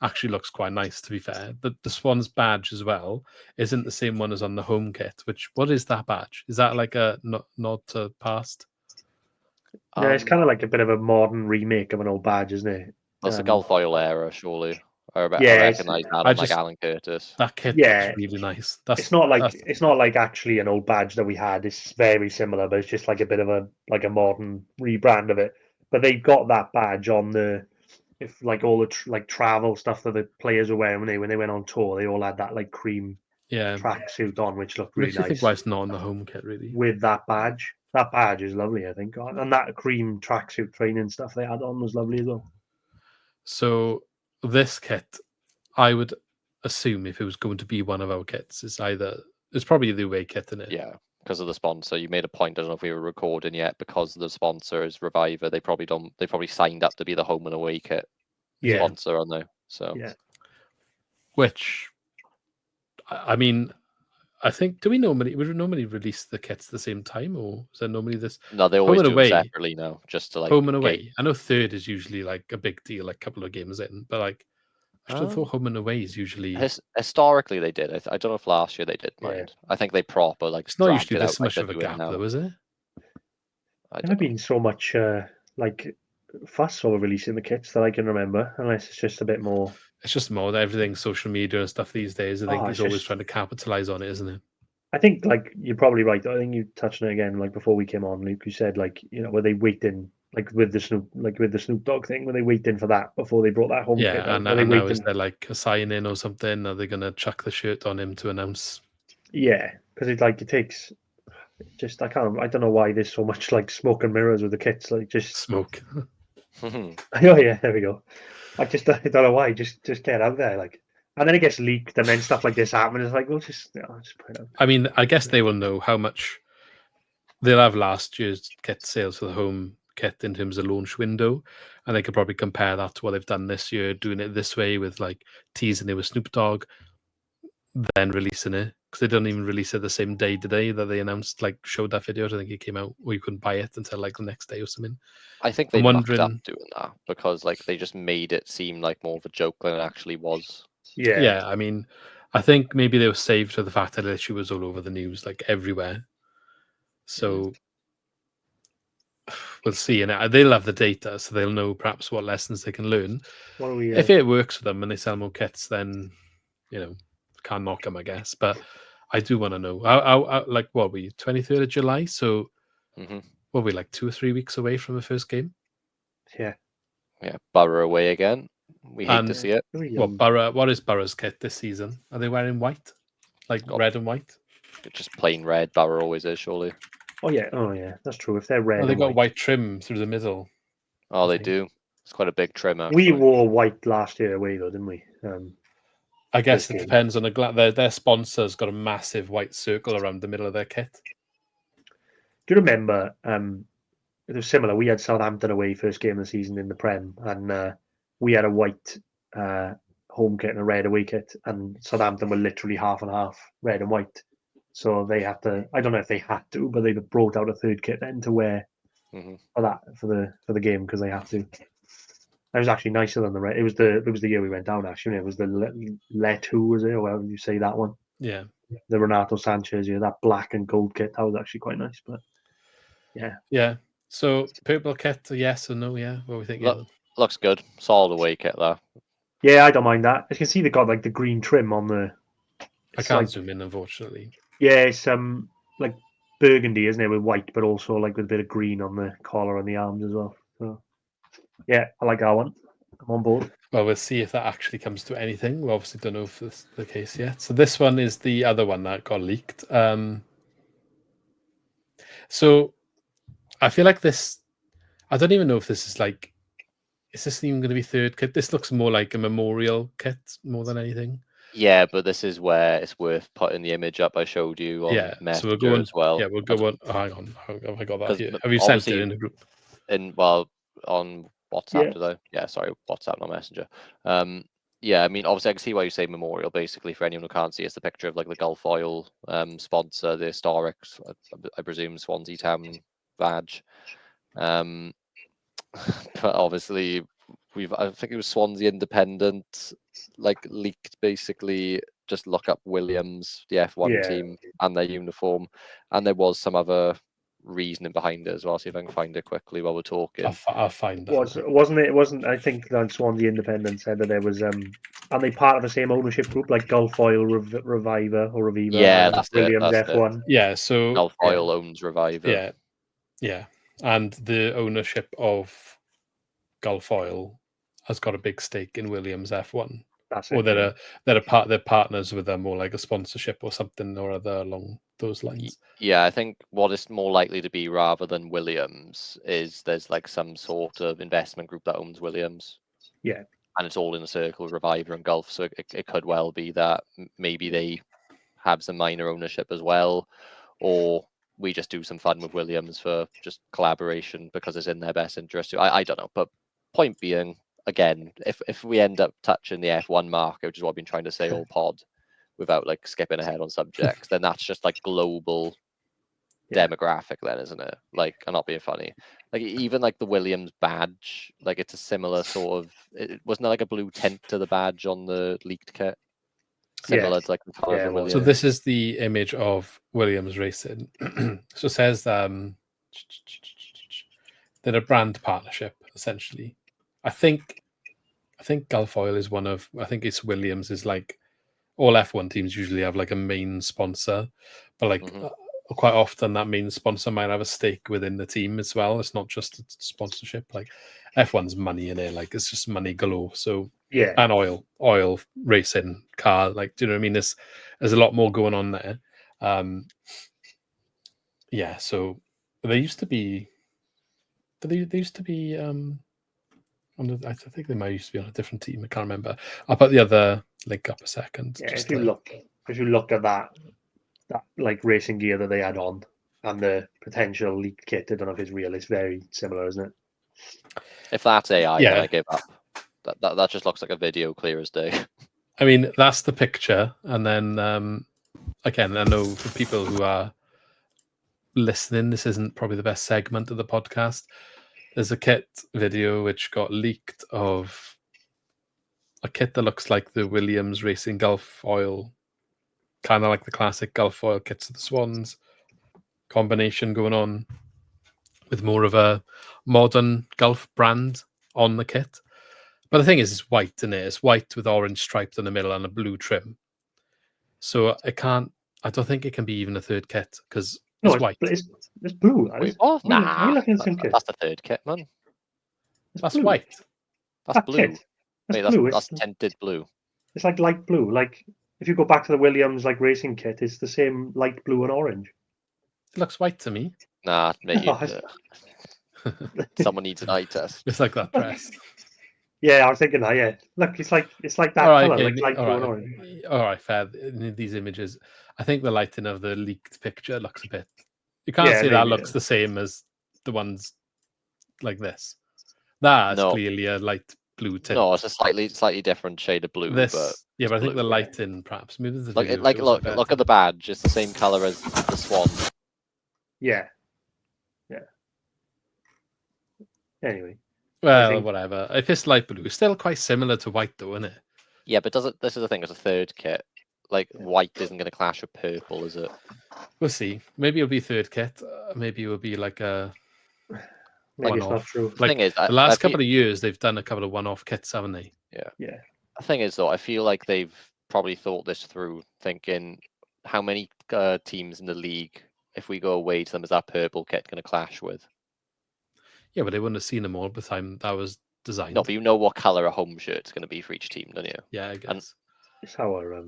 actually looks quite nice, to be fair. The Swans badge as well isn't the same one as on the home kit. Which, what is that badge? Is that like a nod to past? No, it's kind of like a bit of a modern remake of an old badge, isn't it? That's the Gulf Oil era, surely. I Yeah, recognise that on like Alan Curtis. That kit Yeah. looks really nice. It's not like actually an old badge that we had. It's very similar, but it's just like a bit of a modern rebrand of it. But they got that badge on the all the like travel stuff that the players were wearing when they went on tour. They all had that like cream tracksuit on, which looked really Makes you nice. think why it's not on the home kit, really. With that badge. That badge is lovely, I think. And that cream tracksuit training stuff they had on was lovely as well. So this kit, I would assume if it was going to be one of our kits, it's probably the away kit, isn't it? Yeah, because of the sponsor. You made a point. I don't know if we were recording yet. Because the sponsor is Reviver, they probably signed up to be the home and away kit sponsor, aren't they? So yeah. Which, I mean, I think would we normally release the kits at the same time, or is there normally this? No, they always do it separately now, just to like home and away. I know third is usually like a big deal, like a couple of games in, but like I still thought home and away is usually historically they did. I don't know if last year they did mind. I think they proper like. It's not usually this much of a gap, though, is it? Never been so much like fuss over releasing the kits that I can remember, unless it's just a bit more. It's just more that everything's social media and stuff these days. I think he's always trying to capitalize on it, isn't it? I think like you're probably right. I think you touched on it again, like before we came on, Luke. You said like were they waiting like with the Snoop Dogg thing? Were they waiting for that before they brought that home kit? Yeah, and now is there like a sign in or something? Are they gonna chuck the shirt on him to announce? Yeah, because it takes. Just I don't know why there's so much like smoke and mirrors with the kits. Like just smoke. Oh yeah, there we go. I don't know why. Just get out there, like, and then it gets leaked, and then stuff like this happens. It's like, well, just put it out. I mean, I guess they will know how much they'll have last year's kit sales for the home kit in terms of launch window, and they could probably compare that to what they've done this year, doing it this way with like teasing it with Snoop Dogg, then releasing it, because they don't even release it the same day today that they announced, like showed that video. I don't think it came out, or you couldn't buy it until like the next day or something. I think they mucked up doing that because like they just made it seem like more of a joke than it actually was. Yeah. I mean, I think maybe they were saved for the fact that the issue was all over the news, like everywhere. So we'll see, and they'll have the data, so they'll know perhaps what lessons they can learn. If it works for them and they sell more kits, then can't knock them, I guess. But I do want to know. Like, what were you, 23rd of July? So, what were we, like 2 or 3 weeks away from the first game? Yeah. Borough away again. We hate to see it. What is Borough's kit this season? Are they wearing white, like red and white? Just plain red. Borough always is, surely. Oh yeah, that's true. If they're red, they got white trim through the middle. Oh, they do. It's quite a big trim. We wore white last year away, though, didn't we? I guess it depends on their sponsor's got a massive white circle around the middle of their kit. Do you remember? It was similar. We had Southampton away first game of the season in the Prem, and we had a white home kit and a red away kit, and Southampton were literally half and half, red and white. So they had to. I don't know if they had to, but they brought out a third kit then to wear for the game because they had to. It was actually nicer than the red. It was the year we went down. Actually, it was the Letu, was it, or however you say that one? Yeah, the Renato Sanchez. Yeah, that black and gold kit that was actually quite nice. But yeah. So purple kit, yes or no? Yeah, what we think? Looks good. Solid away kit there. Yeah, I don't mind that. You can see they got like the green trim on the. I can't zoom in, unfortunately. Yeah, it's like burgundy, isn't it, with white, but also like with a bit of green on the collar and the arms as well. So yeah, I like that one. I'm on board. Well, we'll see if that actually comes to anything. We obviously don't know if this is the case yet. So this one is the other one that got leaked. So I feel like this. I don't even know if this is like is this even going to be third kit? This looks more like a memorial kit more than anything. Yeah, but this is where it's worth putting the image up I showed you on So we'll Messenger go on, as well. Yeah, we'll go on. Oh, hang on, have I got that 'Cause here? Have you sent obviously it in the group? On WhatsApp, Yeah. did I? Yeah, sorry, WhatsApp, not Messenger. Yeah, I mean, obviously, I can see why you say memorial. Basically, for anyone who can't see, it's the picture of like the Gulf Oil sponsor, the historic, I presume, Swansea Town badge. But obviously, I think it was Swansea Independent, like leaked basically. Just look up Williams, the F1 Yeah. team, and their uniform, and there was some other reasoning behind it as well. See if I can find it quickly while we're talking. I'll find that. Wasn't it? It wasn't. I think on Swansea Independent said that there was. Are they part of the same ownership group, like Gulf Oil, Reviver or Reviva? Yeah, and that's it, Williams that's it. F1. Yeah, so Gulf Oil owns Reviver. Yeah, and the ownership of Gulf Oil has got a big stake in Williams F1. That's Or it. they're partners with them, or like a sponsorship or something or other along those lines. Yeah, I think what is more likely to be rather than Williams is there's like some sort of investment group that owns Williams. Yeah. And it's all in a circle, Reviver and Gulf. So it could well be that maybe they have some minor ownership as well, or we just do some fun with Williams for just collaboration because it's in their best interest. I don't know, but point being, again, if we end up touching the F1 market, which is what I've been trying to say all pod, without like skipping ahead on subjects, then that's just like global demographic then, isn't it? Like, I'm not being funny. Like even like the Williams badge, like it's a similar sort of, wasn't there like a blue tint to the badge on the leaked kit? Similar to like the colours of Williams. So this is the image of Williams Racing. So it says they're a brand partnership, essentially. I think Gulf Oil is one of, I think it's Williams is like, all F1 teams usually have like a main sponsor, but like quite often that main sponsor might have a stake within the team as well. It's not just a sponsorship. Like F1's money in it, like it's just money galore. So and oil, racing, car, like, do you know what I mean? There's a lot more going on there. So they used to be I think they might used to be on a different team. I can't remember. I'll put the other link up a second. Yeah, if you look at that like racing gear that they had on and the potential leaked kit, I don't know if it's real. It's very similar, isn't it? If that's AI, then I give up. That just looks like a video, clear as day. I mean, that's the picture, and then again, I know for people who are listening, this isn't probably the best segment of the podcast. There's a kit video which got leaked of a kit that looks like the Williams Racing Gulf Oil, kind of like the classic Gulf Oil kits of the Swans combination going on, with more of a modern Gulf brand on the kit. But the thing is, it's white, isn't it? It's white with orange stripes in the middle and a blue trim. So I don't think it can be even a third kit because it's white. It's blue. Wait, what? Nah, looking at the same kit. That's the third kit, man. That's white. That's blue. Kit. That's tinted blue. It's like light blue. Like if you go back to the Williams like racing kit, it's the same light blue and orange. It looks white to me. Nah, mate. Someone needs an eye test. It's like that press. Yeah, I was thinking that. Yeah, look, it's like that color, like light blue and orange. All right, fair. In these images, I think the lighting of the leaked picture looks a bit. You can't say that looks the same as the ones like this. That is clearly a light blue tint. No, it's a slightly different shade of blue. But I think the lighting perhaps maybe the look at the badge. It's the same color as the swan. Yeah. Anyway. Well, whatever. If it's light blue, it's still quite similar to white, though, isn't it? Yeah, but this is the thing. It's a third kit. Like white isn't going to clash with purple, is it? We'll see. Maybe it'll be third kit. Maybe it'll be like a one-off. Like thing is, the last couple of years, they've done a couple of one-off kits, haven't they? Yeah. The thing is, though, I feel like they've probably thought this through, thinking how many teams in the league, if we go away to them, is that purple kit going to clash with? Yeah, but they wouldn't have seen them all by the time that was designed. No, but you know what color a home shirt's going to be for each team, don't you? Yeah, I guess. It's our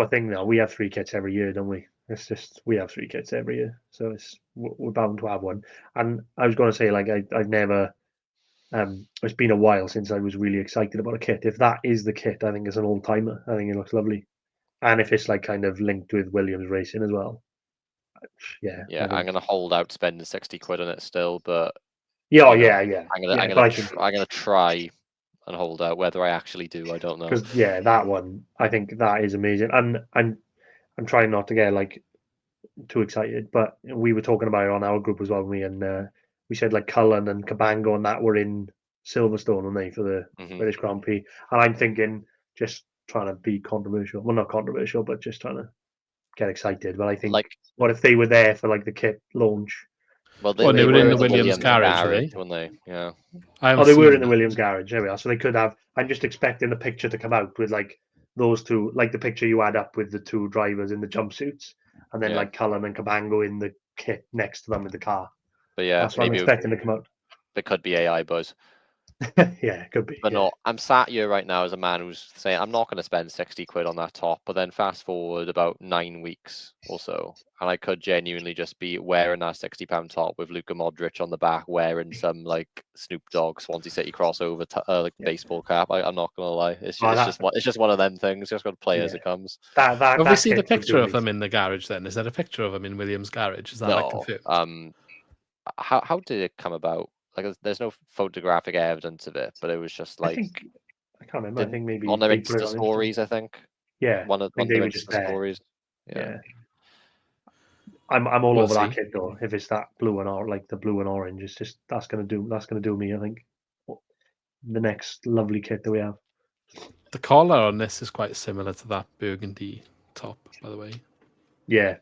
thing now. We have 3 kits every year, don't we? It's just we have 3 kits every year, so we're bound to have one. And I was going to say, like, I've never It's been a while since I was really excited about a kit. If that is the kit, I think it's an all-timer. I think it looks lovely. And if it's like kind of linked with Williams Racing as well. Yeah. Yeah, I'm gonna hold out spending 60 quid on it still, but Yeah, you know, yeah. I'm gonna try and hold out. Whether I actually do, I don't know. Because that one, I think that is amazing. And I'm trying not to get like too excited, but we were talking about it on our group as well, and we said like Cullen and Cabango and that were in Silverstone, weren't they, for the British Grand Prix? And I'm thinking just trying to be controversial. Well, not controversial, but just trying to get excited. But I think, Like, what if they were there for like the kit launch? well, Well, they were were in in the the Williams garage, were they? weren't they? Yeah. I Oh, haven't they were seen in the that. Williams garage. There we are. So they could have. I'm just expecting the picture to come out with like those two, like the picture you had up with the two drivers in the jumpsuits, and then Yeah. like Cullen and Cabango in the kit next to them with the car. But yeah, That's what I'm maybe expecting to come out. it could be AI buzz. Yeah, it could be. But Yeah. no, I'm sat here right now as a man who's saying I'm not going to spend 60 quid on that top. But then fast forward about 9 weeks or so, and I could genuinely just be wearing that £60 top with Luka Modric on the back, wearing some like Snoop Dogg Swansea City crossover like baseball cap. I'm not going to lie. It's just one of them things. Just got to play as it comes. Have we seen the picture of them in the garage then? Is there a picture of them in Williams' garage? Is that like No. confirmed? How did it come about? Like, there's no photographic evidence of it, but it was just like I can't remember. I think maybe on their they put it Insta on stories. I think. Yeah, One of they their were just Insta there. stories. Yeah. I'm all We'll over that see. kit though. If it's that blue and or like the blue and orange, it's just that's gonna do me. I think the next lovely kit that we have. The collar on this is quite similar to that burgundy top, by the way. Yeah.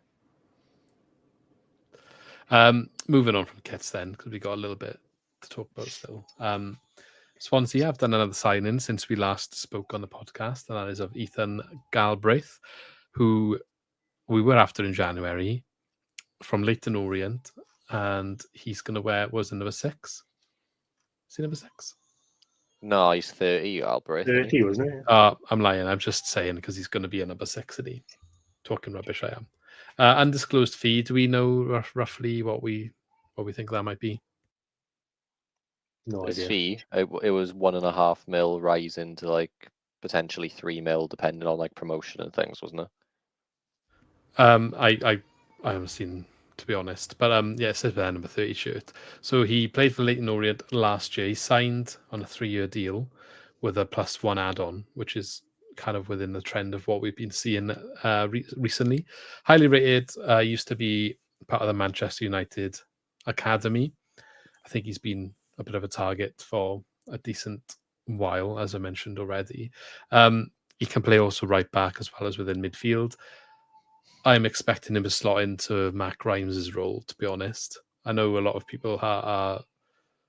Moving on from kits then, because we got a little bit to talk about still. Swansea have done another signing since we last spoke on the podcast, and that is of Ethan Galbraith, who we were after in January from Leighton Orient, and he's going to wear, was it number 6? Is he number 6? No, he's 30, Albright. 30, wasn't it? I'm lying. I'm just saying because he's going to be a number 6, isn't he? Talking rubbish, I am. Undisclosed fee. Do we know roughly what we think that might be? No His idea. fee, it was 1.5 mil, rising to like potentially 3 mil, depending on like promotion and things, wasn't it? I haven't seen, to be honest, but yeah, it says there number 30 shirt. So he played for Leighton Orient last year. He signed on a 3-year deal with a +1 add-on, which is kind of within the trend of what we've been seeing recently. Highly rated, used to be part of the Manchester United academy. I think he's been a bit of a target for a decent while, as I mentioned already. He can play also right back as well as within midfield. I'm expecting him to slot into Matt Grimes' role, to be honest. I know a lot of people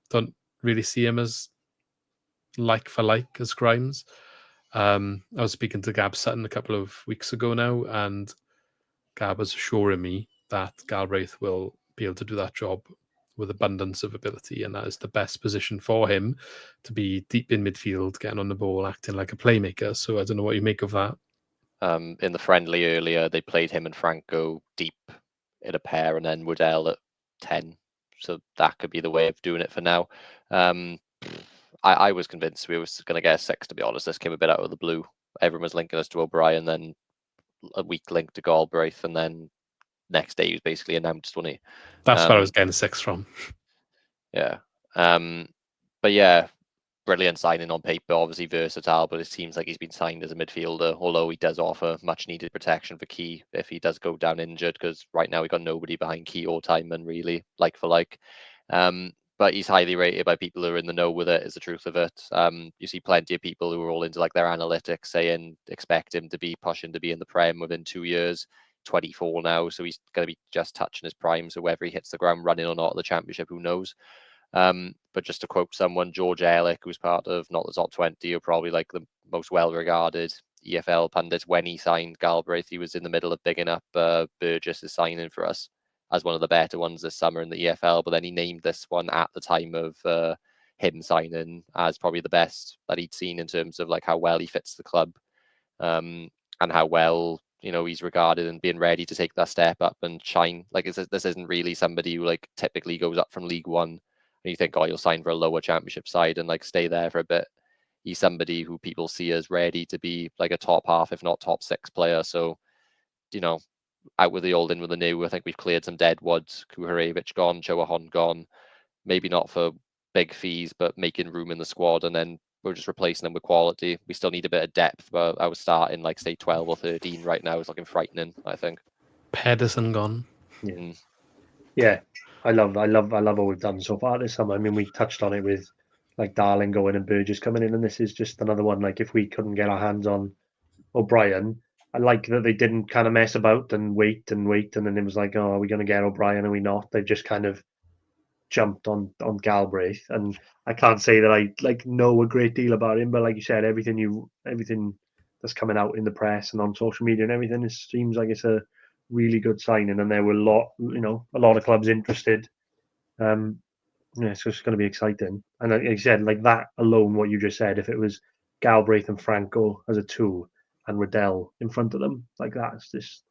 don't really see him as like for like as Grimes. I was speaking to Gab Sutton a couple of weeks ago now, and Gab was assuring me that Galbraith will be able to do that job with abundance of ability, and that is the best position for him to be deep in midfield, getting on the ball, acting like a playmaker. So I don't know what you make of that. In the friendly earlier, they played him and Franco deep in a pair, and then Woodell at 10. So that could be the way of doing it for now. I was convinced we was going to get a 6, to be honest. This came a bit out of the blue. Everyone was linking us to O'Brien, then a week link to Galbraith, and then next day he was basically announced, wasn't he? That's where I was getting 6 from. Yeah. But yeah, brilliant signing on paper, obviously versatile, but it seems like he's been signed as a midfielder, although he does offer much needed protection for Key if he does go down injured, because right now we've got nobody behind Key or Timon, really, like for like. But he's highly rated by people who are in the know with it, is the truth of it. You see plenty of people who are all into like their analytics saying expect him to be pushing to be in the Prem within 2 years. 24 now, so he's going to be just touching his prime. So whether he hits the ground running or not at the championship, who knows? But just to quote someone, George Ehrlich, who's part of not the top 20, or probably like the most well-regarded EFL pundit, when he signed Galbraith, he was in the middle of bigging up Burgess' signing for us as one of the better ones this summer in the EFL. But then he named this one at the time of him signing as probably the best that he'd seen in terms of like how well he fits the club, and how well he's regarded and being ready to take that step up and shine. Like this isn't really somebody who like typically goes up from League One. And you think, oh, you'll sign for a lower championship side and like stay there for a bit. He's somebody who people see as ready to be like a top half, if not top 6 player. So, out with the old, in with the new. I think we've cleared some dead woods. Kuharevich gone, Choahon gone. Maybe not for big fees, but making room in the squad, and then we're just replacing them with quality. We still need a bit of depth, but I was starting like say 12 or 13 right now is looking frightening, I think. Pedersen gone. Yeah. I love what we've done so far this summer. I mean, we touched on it with like Darling going and Burgess coming in, and this is just another one. Like if we couldn't get our hands on O'Brien, I like that they didn't kind of mess about and wait, and then it was like, oh, are we going to get O'Brien? Are we not? They've just kind of jumped on Galbraith, and I can't say that I like know a great deal about him, but like you said, everything that's coming out in the press and on social media and everything, it seems like it's a really good signing, and there were a lot of clubs interested. Yeah, so it's going to be exciting. And like you said, like that alone, what you just said, if it was Galbraith and Franco as a 2 and Riddell in front of them, like that's just,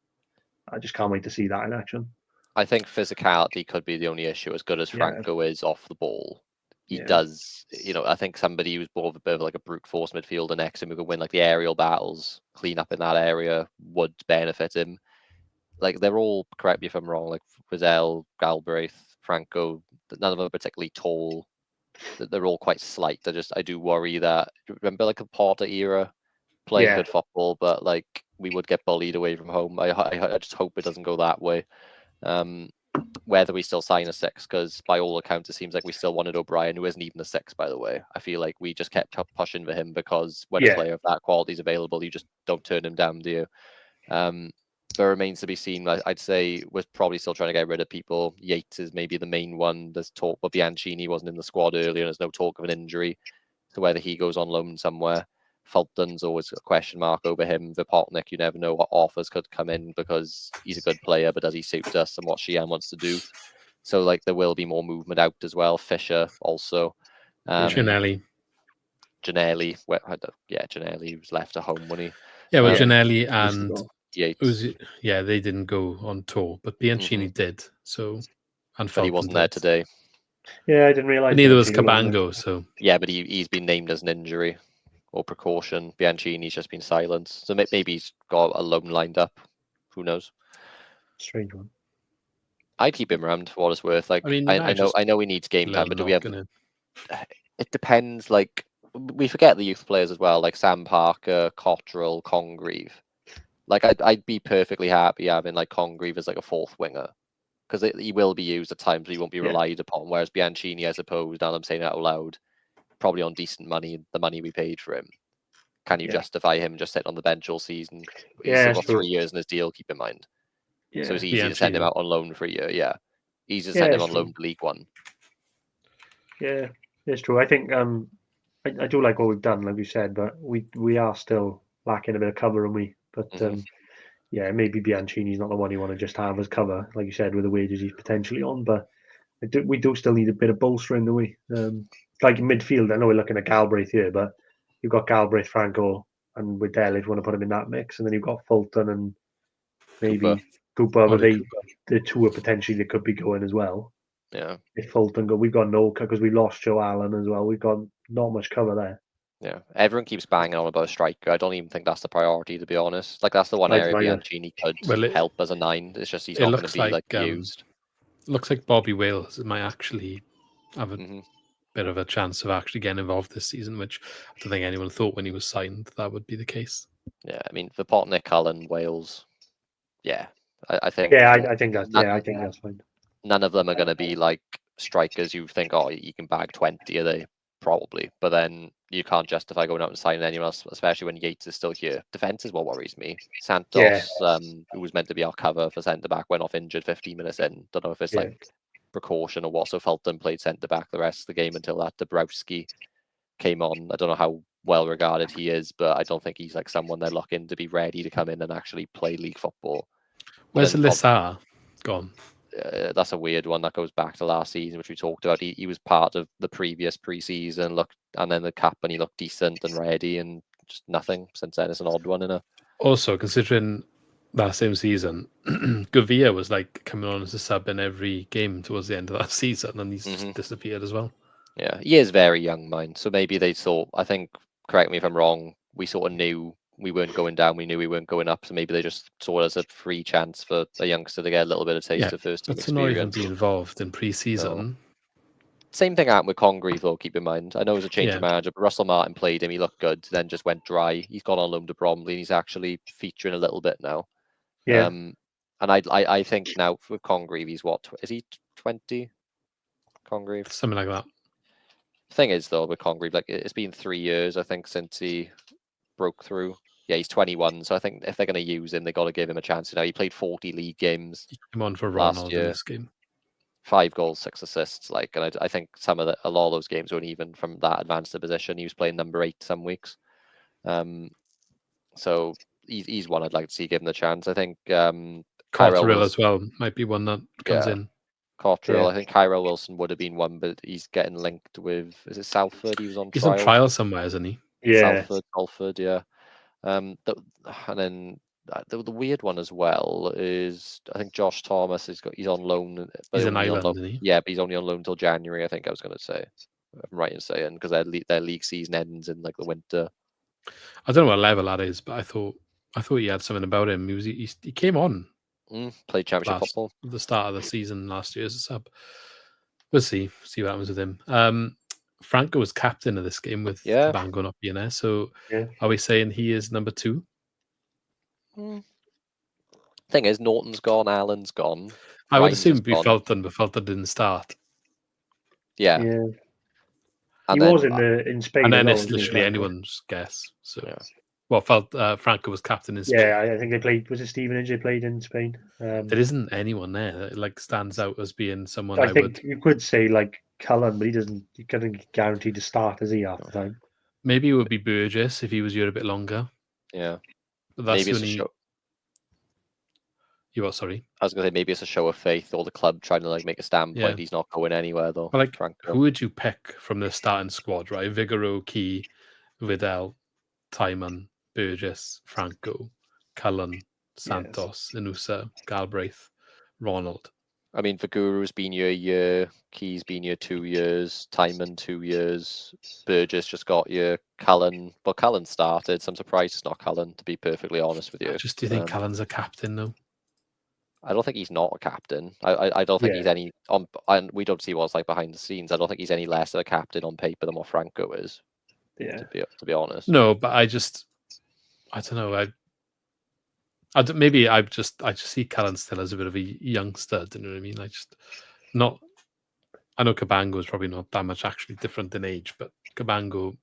I just can't wait to see that in action. I think physicality could be the only issue. As good as Franco is off the ball, he does. I think somebody who's more of a bit of like a brute force midfielder next to him who could win like the aerial battles, clean up in that area, would benefit him. Like they're all, correct me if I'm wrong, like Riddell, Galbraith, Franco, none of them are particularly tall. They're all quite slight. I do worry that, remember like the Porter era, playing good football, but like we would get bullied away from home. I just hope it doesn't go that way. Whether we still sign a 6, because by all accounts it seems like we still wanted O'Brien, who isn't even a 6, by the way. I feel like we just kept pushing for him because when a player of that quality is available, you just don't turn him down, do you? But it remains to be seen. I'd say we're probably still trying to get rid of people. Yates is maybe the main one. There's talk, but Bianchini wasn't in the squad earlier, and there's no talk of an injury. So whether he goes on loan somewhere, Fulton's always a question mark over him. Vipotnik, you never know what offers could come in because he's a good player, but does he suit us and what Sheehan wants to do? So like there will be more movement out as well. Fisher also. Giannelli. Giannelli was left at home when he. Yeah, well, Giannelli and Yates. They didn't go on tour, but Bianchini did. So, and but he wasn't there today. Yeah, I didn't realize. But neither was Cabango. So yeah, but he's been named as an injury or precaution. Bianchini's just been silenced, so maybe he's got a loan lined up. Who knows? Strange one. I'd keep him around for what it's worth. Like I know he needs game time, but do we have? It depends. Like we forget the youth players as well, like Sam Parker, Cottrell, Congreve. Like I'd be perfectly happy having like Congreve as like a 4th winger, because he will be used at times, but he won't be relied upon. Whereas Bianchini, I suppose, now that I'm saying that out loud, probably on decent money, the money we paid for him. Can you justify him just sitting on the bench all season? He's still got 3 years in his deal, keep in mind. Yeah, so it's easy to send him out on loan for a year. Yeah, easy to send him on loan to League One. Yeah, it's true. I think I do like what we've done, like you said, but we are still lacking a bit of cover, and we. But maybe Bianchini's not the one you want to just have as cover, like you said, with the wages he's potentially on. But we do still need a bit of bolstering, do we? Like in midfield, I know we're looking at Galbraith here, but you've got Galbraith, Franco, and Riddell if you want to put him in that mix, and then you've got Fulton and maybe Cooper, but the 2 are potentially that could be going as well. Yeah. If Fulton go, we've got no because we lost Joe Allen as well. We've got not much cover there. Yeah, everyone keeps banging on about a striker. I don't even think that's the priority, to be honest. Like that's the one area Bianchini could help as a 9. It's just he's not going to be like used. Looks like Bobby Wales might actually have a bit of a chance of actually getting involved this season, which I don't think anyone thought when he was signed that would be the case. Yeah, I mean, Vipotnik, Cullen, Wales. Yeah, I think. Yeah, I think that's fine. None of them are going to be like strikers you think, oh, you can bag 20 a day, probably. But then you can't justify going out and signing anyone else, especially when Yates is still here. Defense is what worries me. Santos, who was meant to be our cover for centre back, went off injured 15 minutes in. Don't know if it's like precaution or what. So Fulton played centre back the rest of the game until that Dabrowski came on. I don't know how well regarded he is, but I don't think he's like someone they're looking to be ready to come in and actually play league football. Where's Lissar gone? That's a weird one that goes back to last season, which we talked about. He was part of the previous preseason, and then the cap, and he looked decent and ready, and just nothing since then. It's an odd one, isn't it? Also, considering that same season, Gavia was like coming on as a sub in every game towards the end of that season, and he's just disappeared as well. Yeah, he is very young, mind. So maybe they thought, I think, correct me if I'm wrong, we sort of knew we weren't going down, we knew we weren't going up, so maybe they just saw it as a free chance for a youngster to get a little bit of taste of first team But to not even experience. be involved in pre-season. Same thing happened with Congreve, though, keep in mind. I know it was a change of manager, but Russell Martin played him, he looked good, then just went dry. He's gone on loan to Bromley, and he's actually featuring a little bit now. Yeah. And I think now for Congreve, he's what? Is he 20? Congreve? Something like that. Thing is, though, with Congreve, like it's been 3 years, I think, since he broke through. Yeah, he's 21, so I think if they're going to use him, they got to give him a chance. You know, he played 40 league games. He came on for last Ronald year. in this game. 5 goals, 6 assists. Like, and I think a lot of those games weren't even from that advanced a position. He was playing number 8 some weeks. So he's one I'd like to see given the chance. I think Cotterill as well might be one that comes in. Cotterill. I think Kyrell Wilson would have been one, but he's getting linked with, is it Salford? He was on He's trial. on trial somewhere, isn't he? Yeah. Salford, yeah. And then the weird one as well is I think Josh Thomas he's on loan. He's in Ireland, isn't he? Yeah, but he's only on loan till January. I think I was going to say. I'm right in saying because their league season ends in like the winter. I don't know what level that is, but I thought he had something about him. He came on. Played championship football at the start of the season last year as a sub. We'll see what happens with him. Franco was captain of this game with Cabango not being there. So are we saying he is number 2? Thing is, Norton's gone, Allen's gone. I would assume Felton, but Felton didn't start. Yeah. He was in Spain. And then it's literally anyone's guess. So well, Franco was captain in Spain. Yeah, I think they played. Was it Stevenage they played in Spain? There isn't anyone there that like stands out as being someone. I think you could say like Cullen, but he couldn't guarantee to start, is he, half the time? Maybe it would be Burgess if he was here a bit longer. Yeah, but that's maybe it's a show. You what? Sorry, I was gonna say maybe it's a show of faith, or the club trying to like make a standpoint. Yeah. He's not going anywhere though. But like, who would you pick from the starting squad? Right, Vigoro, Key, Vidal, Timon, Burgess, Franco, Cullen, Santos, Inusa, Galbraith, Ronald. I mean, Viguru's been here a year, Key's been here 2 years, Timon 2 years, Burgess just got here, Cullen. Well, Cullen started, so I'm surprised it's not Cullen, to be perfectly honest with you. Do you think Cullen's a captain though? I don't think he's not a captain. I don't think he's any on, and we don't see what's like behind the scenes. I don't think he's any less of a captain on paper than what Franco is. Yeah, to be honest. No, but I don't know. I just see Cullen still as a bit of a youngster. Do you know what I mean? I know Cabango is probably not that much actually different in age, but Cabango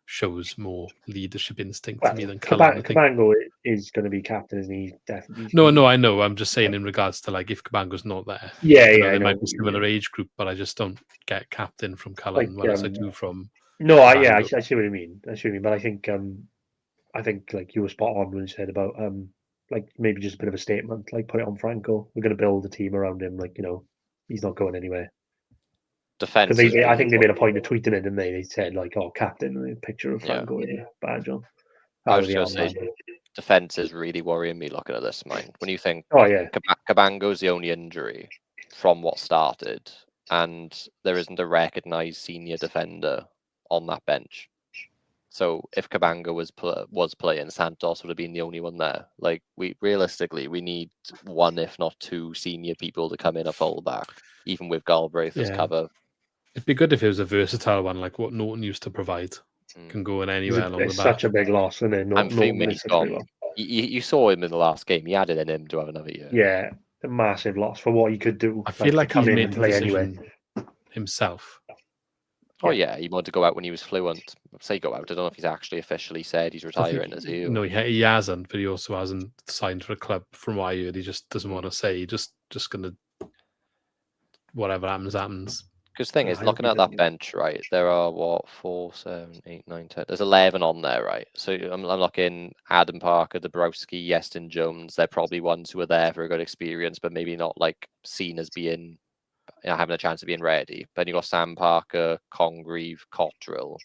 shows more leadership instinct to me than Cullen. Cabango is going to be captain, isn't he? Definitely. No, I know. I'm just saying in regards to like if Cabango's not there. They might be similar age group, but I just don't get captain from Cullen, whereas I do from. No, I see what you mean. But I think like you were spot on when you said about like maybe just a bit of a statement, like put it on Franco. We're going to build a team around him. Like, he's not going anywhere. Defense. I think they made a point of tweeting it, didn't they? They said like, "Oh, captain," and a picture of Franco with a badge on. I was just going to say, defense is really worrying me looking at this, mind. When you think, Cabango's the only injury from what started, and there isn't a recognised senior defender on that bench. So if Cabango was playing, Santos would have been the only one there. Like we need 1, if not 2, senior people to come in a fullback, even with Galbraith as cover. It'd be good if it was a versatile one, like what Norton used to provide. Can go in anywhere along the back. It's such a big loss, isn't it? I'm thinking he's gone. You saw him in the last game. He added in him to have another year. Yeah, a massive loss for what he could do. I feel like he's made the decision himself. Oh yeah, he wanted to go out when he was fluent. Say go out. I don't know if he's actually officially said he's retiring. Is he? No, he hasn't. But he also hasn't signed for a club. From what I heard, he just doesn't want to say. Just gonna whatever happens. Because thing is, looking at that bench, right? There are 4, 7, 8, 9, 10. There's 11 on there, right? So I'm looking Adam Parker, Dabrowski, Yeston Jones. They're probably ones who are there for a good experience, but maybe not like seen as being having a chance of being ready. But you got Sam Parker, Congreve, Cotterill,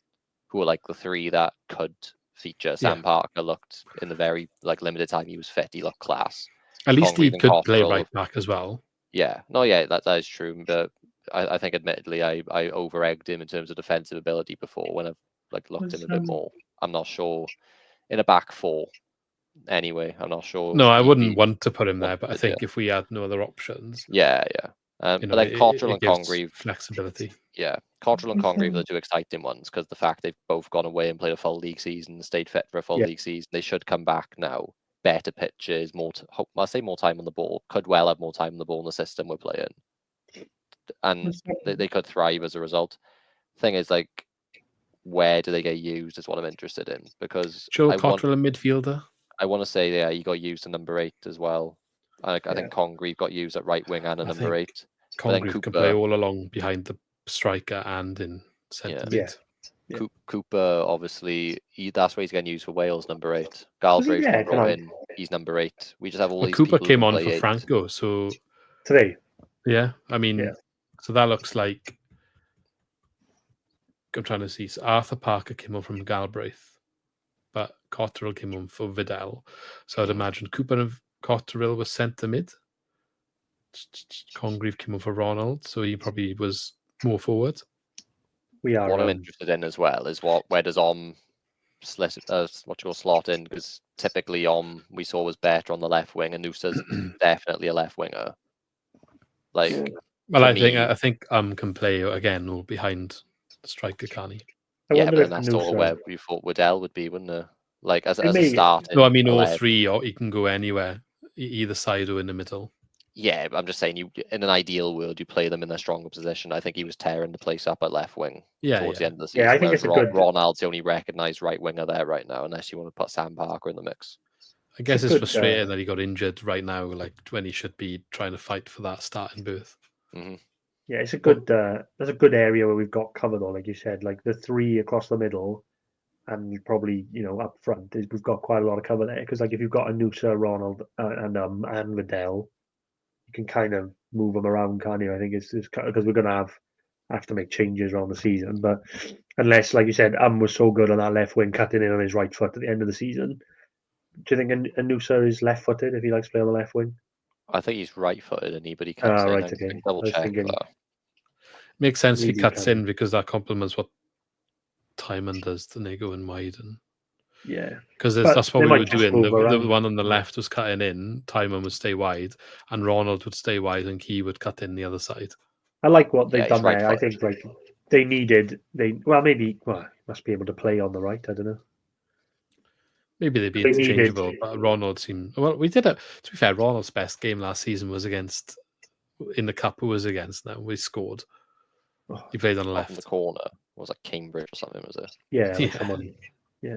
who are like the 3 that could feature. Sam Parker looked in the very limited time he was fit. He looked class. At least he Congreve and could play Cotterill- right back as well. Yeah, no, yeah, that is true. But I think, admittedly, I over-egged him in terms of defensive ability before when I've looked in a bit more. I'm not sure in a back four. Anyway, I'm not sure. No, I he'd wouldn't be want to put him there, but I wanted, think if we had no other options, yeah. But then Cotterill and gives Congreve, flexibility. yeah, Cotterill and Congreve are the two exciting ones because the fact they've both gone away and played a full league season, stayed fit for a full league season, they should come back now. Better pitches, I'll say more time on the ball. Could well have more time on the ball in the system we're playing, and they could thrive as a result. Thing is, where do they get used is what I'm interested in, because Joe Cotterill, a midfielder. I want to say, he got used at number 8 as well. I think Congreve got used at right wing and a number 8. Congreve can play all along behind the striker and in centre mid. Yeah. Cooper, obviously, that's where he's getting used for Wales, number 8. Galbraith's been brought in, he's number 8. We just have all these Cooper people came who on play for 8. Franco, so today. Yeah, I mean, so that looks like, I'm trying to see. So Arthur Parker came on from Galbraith, but Cotterill came on for Vidal. So I'd imagine Cooper and Cotterill was centre mid. Congreve came on for Ronald, so he probably was more forward. What I'm interested in as well is where does slot in, because typically we saw was better on the left wing, and Noosa's definitely a left winger. Well, I think can play again or behind the striker, can't he? Yeah, but then that's sort of where we thought Waddell would be, wouldn't it? As a start. No, I mean all 3, or he can go anywhere, either side or in the middle. Yeah, but I'm just saying, in an ideal world, you play them in their stronger position. I think he was tearing the place up at left wing towards the end of the season. Yeah, I think it's a good. Ronald's the only recognised right winger there right now, unless you want to put Sam Parker in the mix. I guess it's frustrating that he got injured right now, when he should be trying to fight for that starting berth. Mm-hmm. Yeah, it's a good. There's a good area where we've got covered, though, like you said, the 3 across the middle, and probably up front we've got quite a lot of cover there. Because if you've got a Noosa, Ronald, and Vidal, you can kind of move them around, can't you? I think it's because we're going to have to make changes around the season. But unless, like you said, was so good on that left wing, cutting in on his right foot at the end of the season, do you think Noosa is left-footed if he likes to play on the left wing? I think he's right-footed, but he cuts in. Right, okay. Double check that. Makes sense if he cuts in, because that complements what Timon does to Nego and wide. Because that's what we were doing. The one on the left was cutting in, Timon would stay wide, and Ronald would stay wide, and Key would cut in the other side. I like what they've done there. I think maybe must be able to play on the right. I don't know. Maybe they'd be interchangeable, but Ronald seemed... Well, we did to be fair, Ronald's best game last season was in the cup. Who was against now? We scored. He played on the left. In the corner. Was it Cambridge or something, was it? Yeah. Someone. Yeah.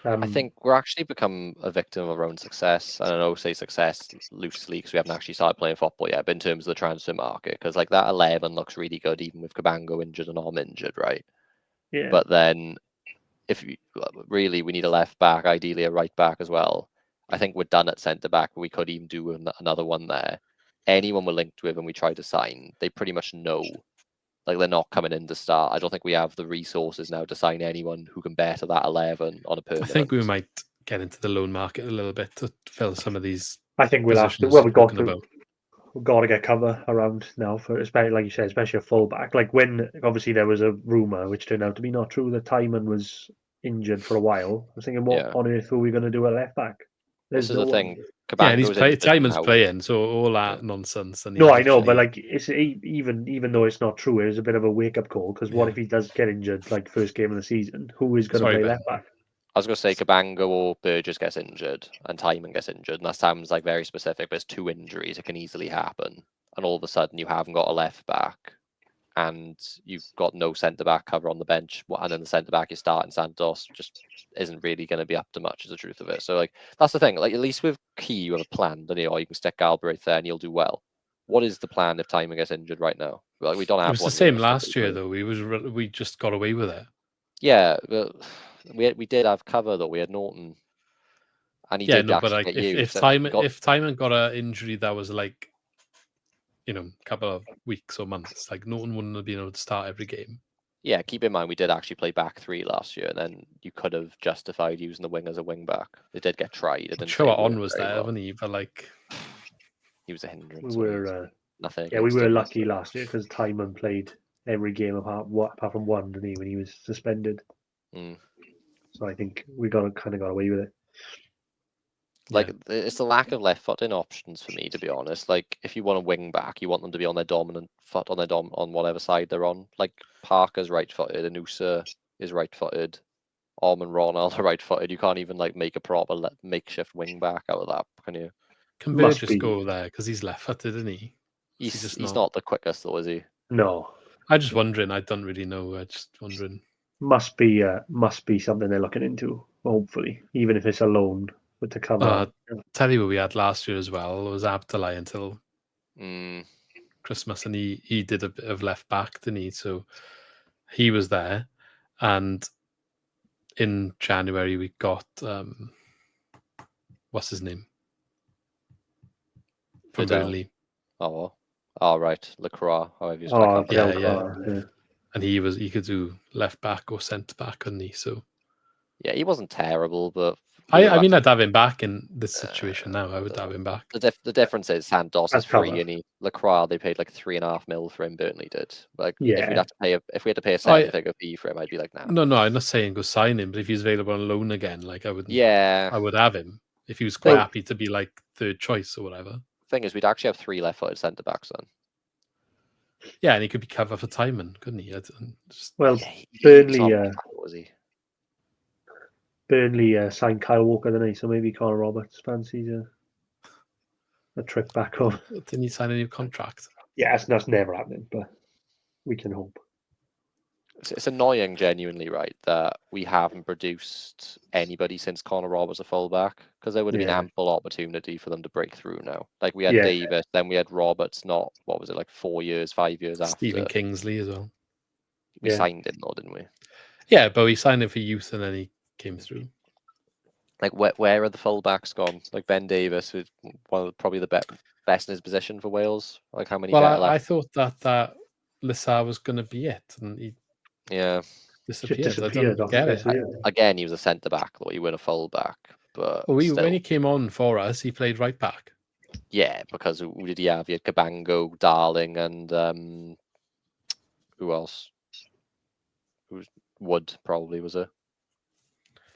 I think we're actually become a victim of our own success. I don't know, say success loosely, because we haven't actually started playing football yet, but in terms of the transfer market, because that 11 looks really good, even with Cabango injured and Om injured, right? Yeah. But then, we need a left back, ideally a right back as well. I think we're done at centre back, but we could even do another one there. Anyone we're linked with and we try to sign, they pretty much know. They're not coming in to start. I don't think we have the resources now to sign anyone who can better that 11 on a permanent. I think we might get into the loan market a little bit to fill some of these. I think we'll have to. Well, we've got to get cover around now for, especially like you said, especially a fullback. When obviously there was a rumor which turned out to be not true that Timon was injured for a while. I was thinking, what on earth are we going to do at left back? This is the thing. Timon's playing, so all that nonsense. No, I know, but it's even though it's not true, it is a bit of a wake up call, because what if he does get injured first game of the season? Who is going to play left back? I was going to say Cabango or Burgess gets injured and Timon gets injured, and that sounds very specific, but it's 2 injuries. It can easily happen, and all of a sudden you haven't got a left back, and you've got no centre back cover on the bench, and then the centre back you're starting Santos just isn't really going to be up to much, is the truth of it. So that's the thing. At least with Key you have a plan, don't you? Or you can stick Galbraith there and you'll do well. What is the plan if Timon gets injured right now? We don't have. It was the same last year though. We just got away with it. Yeah, but we did have cover though. We had Norton, and he did actually get used. If Timon got an injury that was a couple of weeks or months, Norton wouldn't have been able to start every game. Yeah, keep in mind we did actually play back three last year, and then you could have justified using the wing as a wing back. It did get tried. It didn't Sure, say on was there, well. wasn't he? But like, he was a hindrance. We were nothing. we were lucky last year because Timon played every game apart from one, didn't he, when he was suspended. So I think we got away with it. Like, it's the lack of left-footing options for me, to be honest. Like, if you want a wing back, you want them to be on their dominant foot on whatever side they're on. Like, Parker's right-footed, Anusa is right-footed, and Ronald are right-footed. You can't even like make a proper makeshift wing back out of that, can you? Can Burgess go there because he's left-footed, isn't he? He's not the quickest, though, is he? No. I'm just wondering. I don't really know. I'm just wondering. Must be something they're looking into. Hopefully, even if it's a loan, but to cover. Tell you what we had last year as well. It was Abdullah until Christmas, and he did a bit of left back, didn't he? So he was there, and in January we got what's his name from Burnley. Oh, right, LaCroix. However you yeah. And he could do left back or centre back, couldn't he? So yeah, he wasn't terrible, but I mean, I'd have him back in this situation now. I would have him back. The difference is Santos is free, and LaCroix they paid like $3.5 million for him. Burnley did. Like, if we had to pay a seven-figure fee for him, I'd be like, nah. No, I'm not saying go sign him, but if he's available on loan again, like I would. Yeah, I would have him if he was quite happy to be like third choice or whatever. Thing is, we'd actually have 3 left-footed centre backs then. Yeah, and he could be cover for Timon, couldn't he? Burnley signed Kyle Walker, didn't he? So maybe Connor Roberts fancies a trip back home. Didn't he sign a new contract? Yeah, that's never happening, but we can hope. It's annoying, genuinely, right, that we haven't produced anybody since Connor Roberts a fullback, because there would have been ample opportunity for them to break through now. Like, we had Davis, then we had Roberts, 5 years after. Stephen Kingsley as well. We signed him, though, didn't we? Yeah, but we signed him for youth, and then he came through. Like, where are the fullbacks gone? Like, Ben Davis was probably the best in his position for Wales. Like, how many? Well, I thought that Lissar was going to be it, and he disappeared. I don't get it. Again, he was a centre back, though. He went a full back, but when he came on for us, he played right back. Yeah, because who did he have? He had Cabango, Darling, and who else? Wood probably was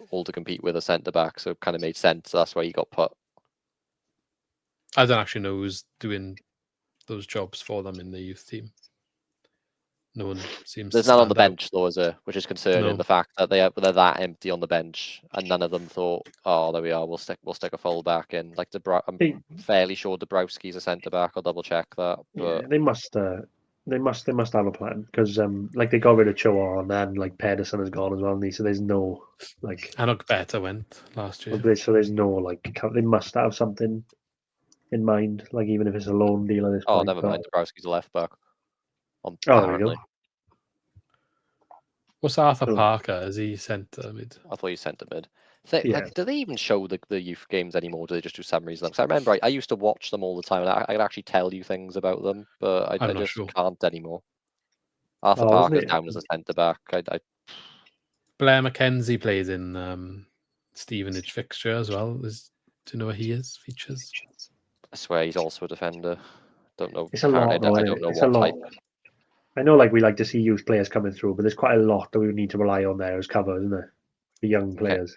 all to compete with a centre back, so it kind of made sense. That's why he got put. I don't actually know who's doing those jobs for them in the youth team. No one seems. There's none on the bench, though, is there? Which is concerning. The fact that they're that empty on the bench, and none of them thought, "Oh, there we are. We'll stick a full back in." Like I'm fairly sure Dabrowski's a centre back. I'll double check that. But they must have a plan, because they got rid of Chowan, and like Pedersen has gone as well, so there's no like. Anok Beta went last year, so there's no like. They must have something in mind, like even if it's a loan deal at this point. Never mind. Dabrowski's a left back. There we go. What's Arthur Parker? Is he centre mid? I thought he centre mid. Like, do they even show the youth games anymore? Do they just do summaries of them? Because I remember I used to watch them all the time, and I could actually tell you things about them, but I just can't anymore. Arthur Parker's down as a centre back. Blair McKenzie played in Stevenage fixture as well. Do you know where he is? Features. I swear he's also a defender. Don't know. It's a lot. I don't know what type. I know, like, we like to see youth players coming through, but there's quite a lot that we need to rely on there as cover, isn't there? The young players.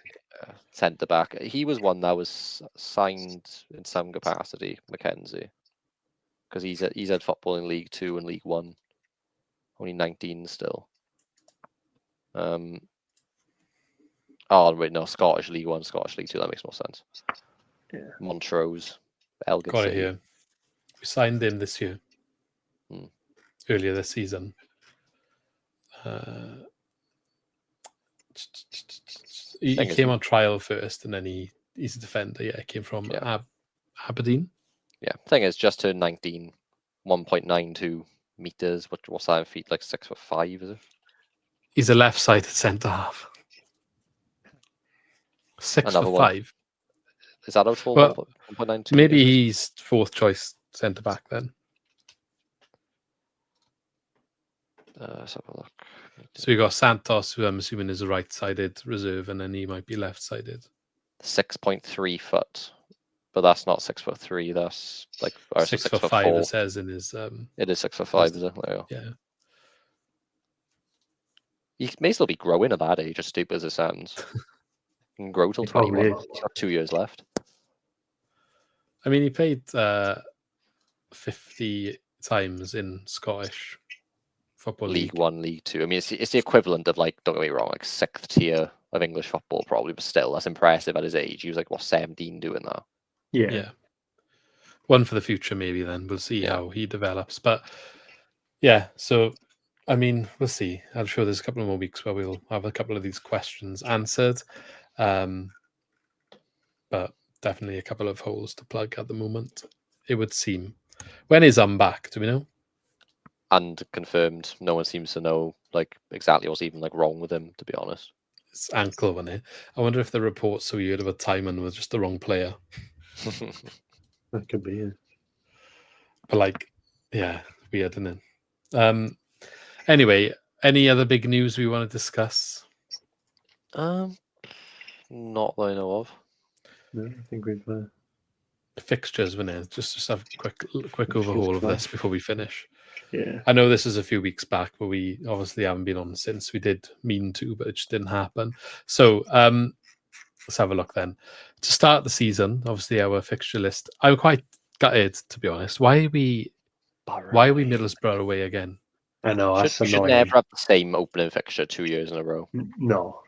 Centre back. He was one that was signed in some capacity, McKenzie, because he's had football in League 2 and League 1. Only 19 still. Scottish League 1, Scottish League 2. That makes more sense. Yeah. Montrose, Elgin Got it City. here. We signed him this year. Earlier this season. He came on trial first, and then he's a defender. Yeah, he came from Aberdeen. Yeah, thing is, just turned 19, 1.92 meters. What's that in feet? Like 6'5", is it? He's a left-sided centre half. 6'5". Is that out for 1.92? Maybe he's fourth choice centre back then. Let's have a look. So you got Santos, who I'm assuming is a right-sided reserve, and then he might be left-sided. 6.3 foot, but that's not 6'3". That's like 6'5", it says in his. It is 6'5", is it? There you go. Yeah. He may still be growing at that age, as stupid as it sounds. He can grow till He probably 21. is. He's got 2 years left. I mean, he played 50 times in Scottish football League 1, League 2. I mean, it's the equivalent of, like, don't get me wrong, like 6th tier of English football probably, but still, that's impressive at his age. He was like, what, 17 doing that? Yeah. One for the future, maybe. Then we'll see Yeah. how he develops. But yeah, so I mean, we'll see. I'm sure there's a couple of more weeks where we'll have a couple of these questions answered. But definitely a couple of holes to plug at the moment, it would seem. When is back? Do we know? And confirmed, no one seems to know like exactly what's even like wrong with him, to be honest. It's ankle, wasn't it? I wonder if the reports so weird about Timon was just the wrong player. That could be. Yeah. Hmm. But weird, isn't it? Anyway, any other big news we want to discuss? Not that I know of. No, I think we've. Fixtures, wasn't it? Just have a quick overhaul of this before we finish. Yeah. I know this is a few weeks back, but we obviously haven't been on since. We did mean to, but it just didn't happen. So let's have a look then. To start the season, obviously our fixture list. I'm quite gutted, to be honest. Why are we Middlesbrough away again? I know. That's You should annoying. never have the same opening fixture 2 years in a row. No.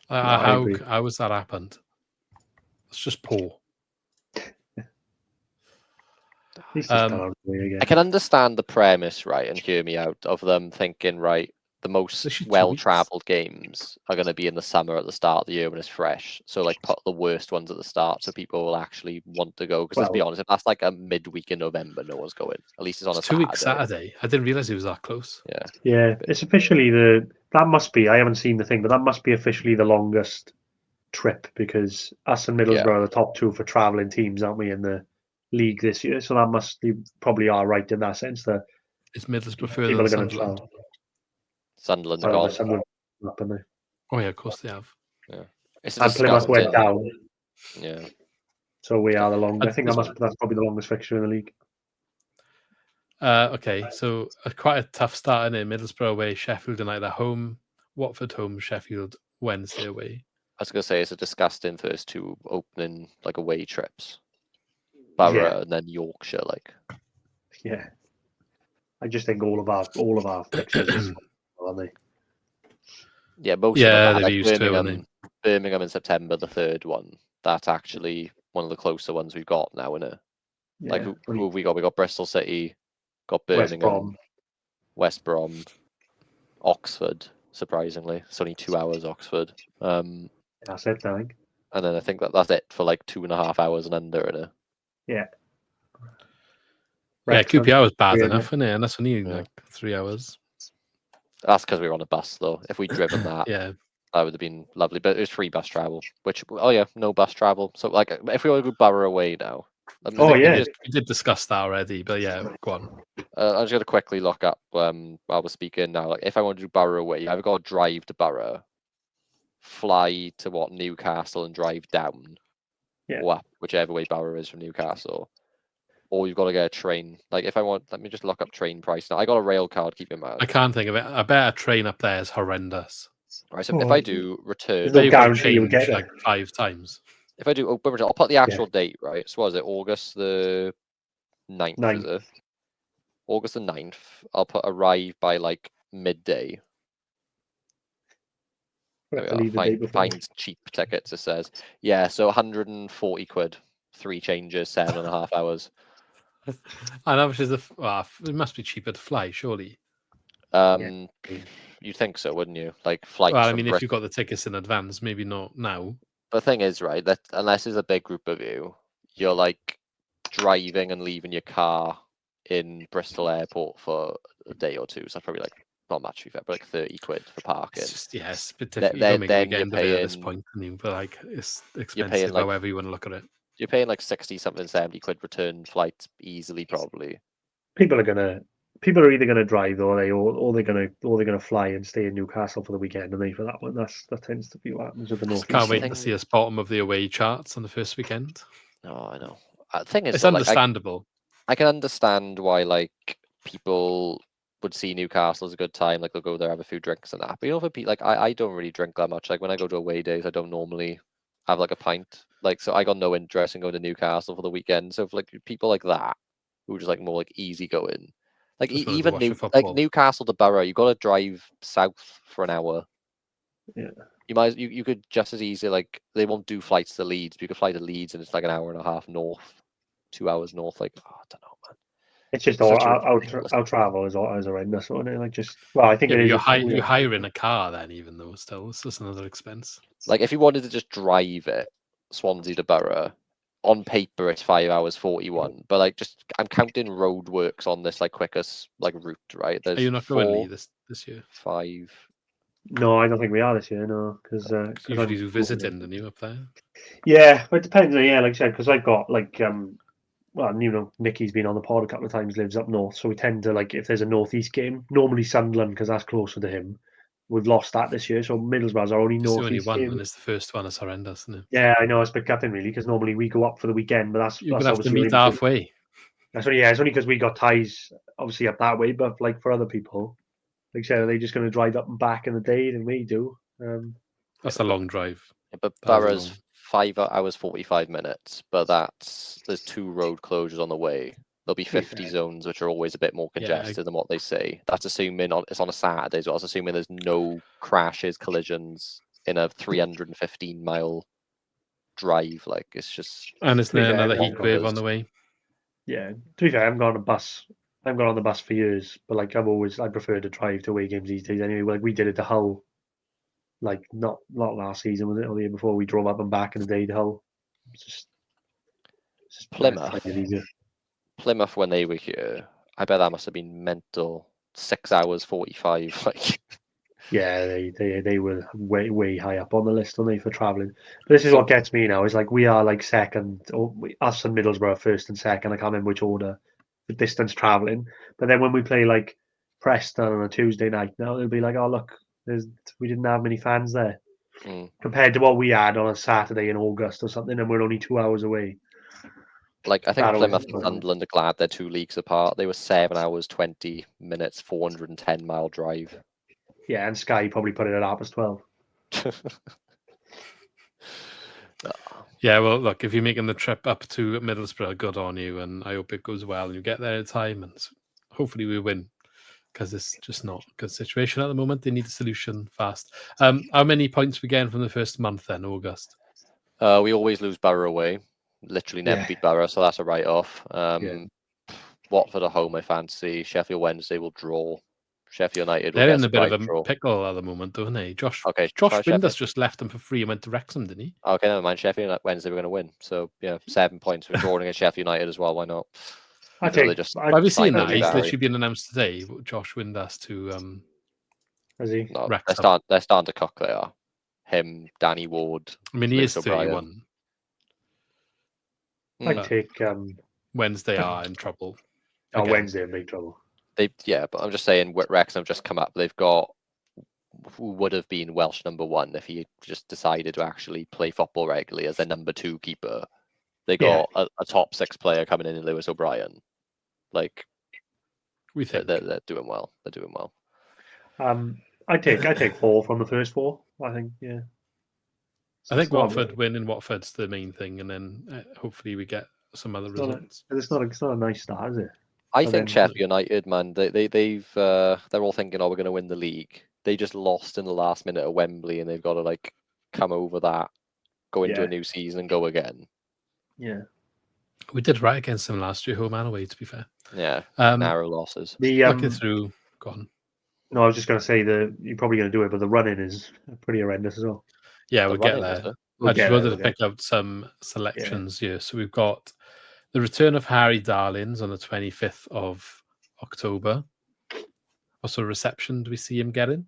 How has that happened? It's just poor. I can understand the premise, right, and hear me out, of them thinking, right, the most well-travelled games are going to be in the summer at the start of the year when it's fresh. So, like, put the worst ones at the start so people will actually want to go. Because let's be honest, if that's like a midweek in November, no one's going. At least it's on a 2 weeks Saturday. I didn't realise it was that close. Yeah. Yeah, it's officially that must be. I haven't seen the thing, but that must be officially the longest trip because us and Middlesbrough are the top two for travelling teams, aren't we, in the league this year? So that must be probably are right in that sense. That is Middlesbrough further than Sunderland? Sunderland are gone. Oh yeah, of course they have. Yeah, and Plymouth went down. Yeah, so we are the longest. I think that's probably the longest fixture in the league. Okay, so quite a tough start in it. Middlesbrough away, Sheffield United at home, Watford home, Sheffield Wednesday away. I was gonna say it's a disgusting first two opening like away trips. Borough and then Yorkshire, like. Yeah, I just think all of our fixtures, aren't they? Yeah, most of them. They're used to Birmingham in September, the third one. That's actually one of the closer ones we've got now, isn't it? Yeah, like who have we got? We got Bristol City, got Birmingham, West Brom, Oxford. Surprisingly, it's only 2 hours. Oxford. That's it, I think. And then I think that's it for like 2.5 hours and under, isn't it? Yeah. Yeah, QPR was bad enough, isn't it? And that's only like 3 hours. That's because we were on a bus, though. If we'd driven that, that would have been lovely. But it was free bus travel, which, no bus travel. So, like, if we want to go Borough away now. We did discuss that already, but yeah, go on. I'm just going to quickly look up while we're speaking now. Like, if I want to do Borough away, I've got to drive to Borough, fly to Newcastle and drive down. Or up, whichever way Borough is from Newcastle. Or you've got to get a train. Like, if I want, let me just look up train price now. I got a rail card, keep in mind. I can't think of it. I bet a train up there is horrendous. Right, so if I do return, no guarantee you'll get like 5 times. If I do open return, I'll put the actual date, right? So what is it? August the 9th, is it? August the 9th. I'll put arrive by like midday. Find cheap tickets, it says. Yeah, so 140 quid. 3 changes, 7.5 hours. And how much is it must be cheaper to fly, surely. You'd think so, wouldn't you? Like flights. Well, I mean, if you've got the tickets in advance, maybe not now. The thing is, right, that unless it's a big group of you, you're like driving and leaving your car in Bristol Airport for a day or two. So that's probably like not much, to be fair, but like 30 quid for parking. It's a bit difficult. You don't make a weekend of it at this point, but like it's expensive, however you want to look at it. You're paying like 60 something, 70 quid return flights easily, probably. People are gonna people are either going to drive or they're going to fly and stay in Newcastle for the weekend, and they for that one. That tends to be what happens with the North Can't East. wait to see us bottom of the away charts on the first weekend. No, I know. The thing is, It's though, understandable. I can understand why people would see Newcastle as a good time. They'll go there, have a few drinks and that. But for people I don't really drink that much. When I go to away days, I don't normally have a pint. So I got no interest in going to Newcastle for the weekend. So for people like that, who just more easygoing, even Newcastle to Borough, you got to drive south for an hour. Yeah. You could just as easily they won't do flights to Leeds. But you could fly to Leeds and it's an hour and a half north, 2 hours north. I don't know, man. It's just our travel is horrendous, isn't it? I think you're hiring a car then, even though still it's just another expense. If you wanted to just drive it, Swansea to Borough, on paper it's 5 hours 41. But I'm counting roadworks on this quickest route, right? Are you not going this year? 5. No, I don't think we are this year. No, because you do visiting, didn't you, up there? Yeah, it depends. Yeah, like I said, because I've got Nicky's been on the pod a couple of times, lives up north, so we tend to if there's a northeast game, normally Sunderland because that's closer to him. We've lost that this year, so Middlesbrough's our only northeast game. And it's the first one. It's horrendous, isn't it? Yeah, I know. It's been gutting really because normally we go up for the weekend, but that's you're gonna have to meet halfway. That's only it's only because we got ties obviously up that way, but for other people, like I said, are they just going to drive up and back in the day than we do? That's a long drive. Yeah, but Borough's 5 hours 45 minutes, but there's 2 road closures on the way. There'll be 50 zones, which are always a bit more congested than what they say. That's assuming it's on a Saturday, so that's assuming there's no crashes, collisions in a 315-mile drive. It's just... And isn't there another heat wave on the way? Yeah, to be fair, I haven't gone on a bus. I haven't gone on the bus for years, but I prefer to drive to away games these days anyway. We did it to Hull, not last season, was it? Or the year before, we drove up and back in the day to Hull. It's just Plymouth, when they were here, I bet that must have been mental. 6 hours 45. Yeah, they were way high up on the list, weren't they, for travelling? But this is what gets me now. Is we are second, or us and Middlesbrough first and second. I can't remember which order for distance travelling. But then when we play Preston on a Tuesday night, now they'll be oh look, we didn't have many fans there compared to what we had on a Saturday in August or something, and we're only 2 hours away. I think Plymouth and Sunderland are glad they're 2 leagues apart. They were 7 hours 20 minutes, 410-mile drive. Yeah, and Sky probably put it at 12. Yeah, well, look, if you're making the trip up to Middlesbrough, good on you, and I hope it goes well and you get there in time, and hopefully we win, because it's just not a good situation at the moment. They need a solution fast. How many points we getting from the first month then, August? We always lose Borough away. Literally never beat Borough, so that's a write-off. Watford at home, I fancy. Sheffield Wednesday will draw. Sheffield United. They're in a bit of a pickle at the moment, don't they? Josh Windus just left them for free and went to Wrexham, didn't he? Okay, never mind. Sheffield Wednesday were going to win. So, 7 points. We're drawing against Sheffield United as well. Why not? Have you seen that? He's literally been announced today, Josh Windus to Has he? No, they're starting to cook, they are. Him, Danny Ward. I mean, he is 31. I take... Wednesday are in trouble. Oh, Wednesday in big trouble. But I'm just saying, Wrexham have just come up. They've got who would have been Welsh number 1 if he just decided to actually play football regularly as their number 2 keeper. They got a top 6 player coming in Lewis O'Brien. We think they're doing well. They're doing well. I take 4 from the first 4. I think, yeah. I think Watford winning Watford's the main thing, and then hopefully we get some other results. It's not a nice start, is it? I think Sheffield United, man, they're all thinking, we're going to win the league. They just lost in the last minute at Wembley, and they've got to come over that, go into a new season, and go again. Yeah, we did right against them last year, home and away. To be fair, narrow losses. Looking through, go on. No, I was just going to say that you're probably going to do it, but the running is pretty horrendous as well. Yeah, we'll get there. I just wanted to pick out some selections here. So we've got the return of Harry Darlings on the 25th of October. What sort of reception do we see him getting?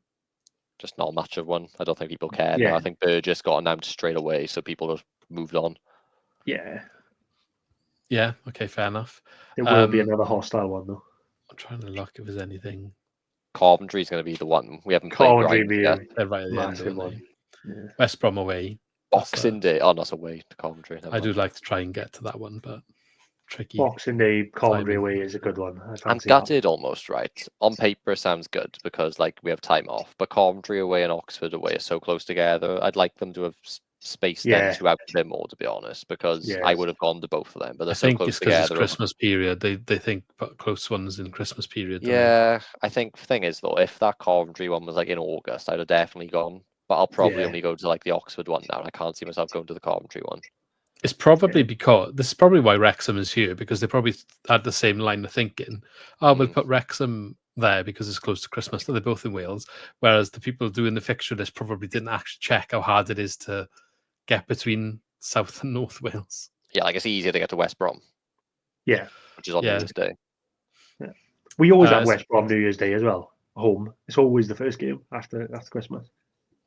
Just not much of one. I don't think people care. Yeah. I think Burgess got announced straight away, so people have moved on. Yeah. Yeah, okay, fair enough. There will be another hostile one, though. I'm trying to look if there's anything. Coventry's going to be the one. We haven't played Coventry Grimes be yet. They're right at the end, massive aren't one. they? Yeah. West Brom away. That's, Boxing Day. Oh, that's away to Coventry. never I do mind. like to try and get to that one, but tricky. Boxing Day, Coventry timing. away is a good one. I I'm fancy that. gutted almost, right? On paper, it sounds good because like we have time off, but Coventry away and Oxford away are so close together. I'd like them to have spaced them Yeah. two out a bit more, to be honest, because I Yes. would have gone to both of them, but they're I so think close it's because it's together. Christmas period. They think put close ones in Christmas period. don't they? Yeah, I think the thing is though, if that Coventry one was like in August, I'd have definitely gone. But I'll probably Yeah. only go to like the Oxford one now. And I can't see myself going to the Coventry one. It's probably because this is probably why Wrexham is here, because they probably had the same line of thinking. Oh, we'll put Wrexham there because it's close to Christmas. So they're both in Wales. Whereas the people doing the fixture list probably didn't actually check how hard it is to get between South and North Wales. Yeah, like it's easier to get to West Brom, Yeah. which is on New Yeah. Year's Day. We always have so- West Brom New Year's Day as well. Home. It's always the first game after Christmas.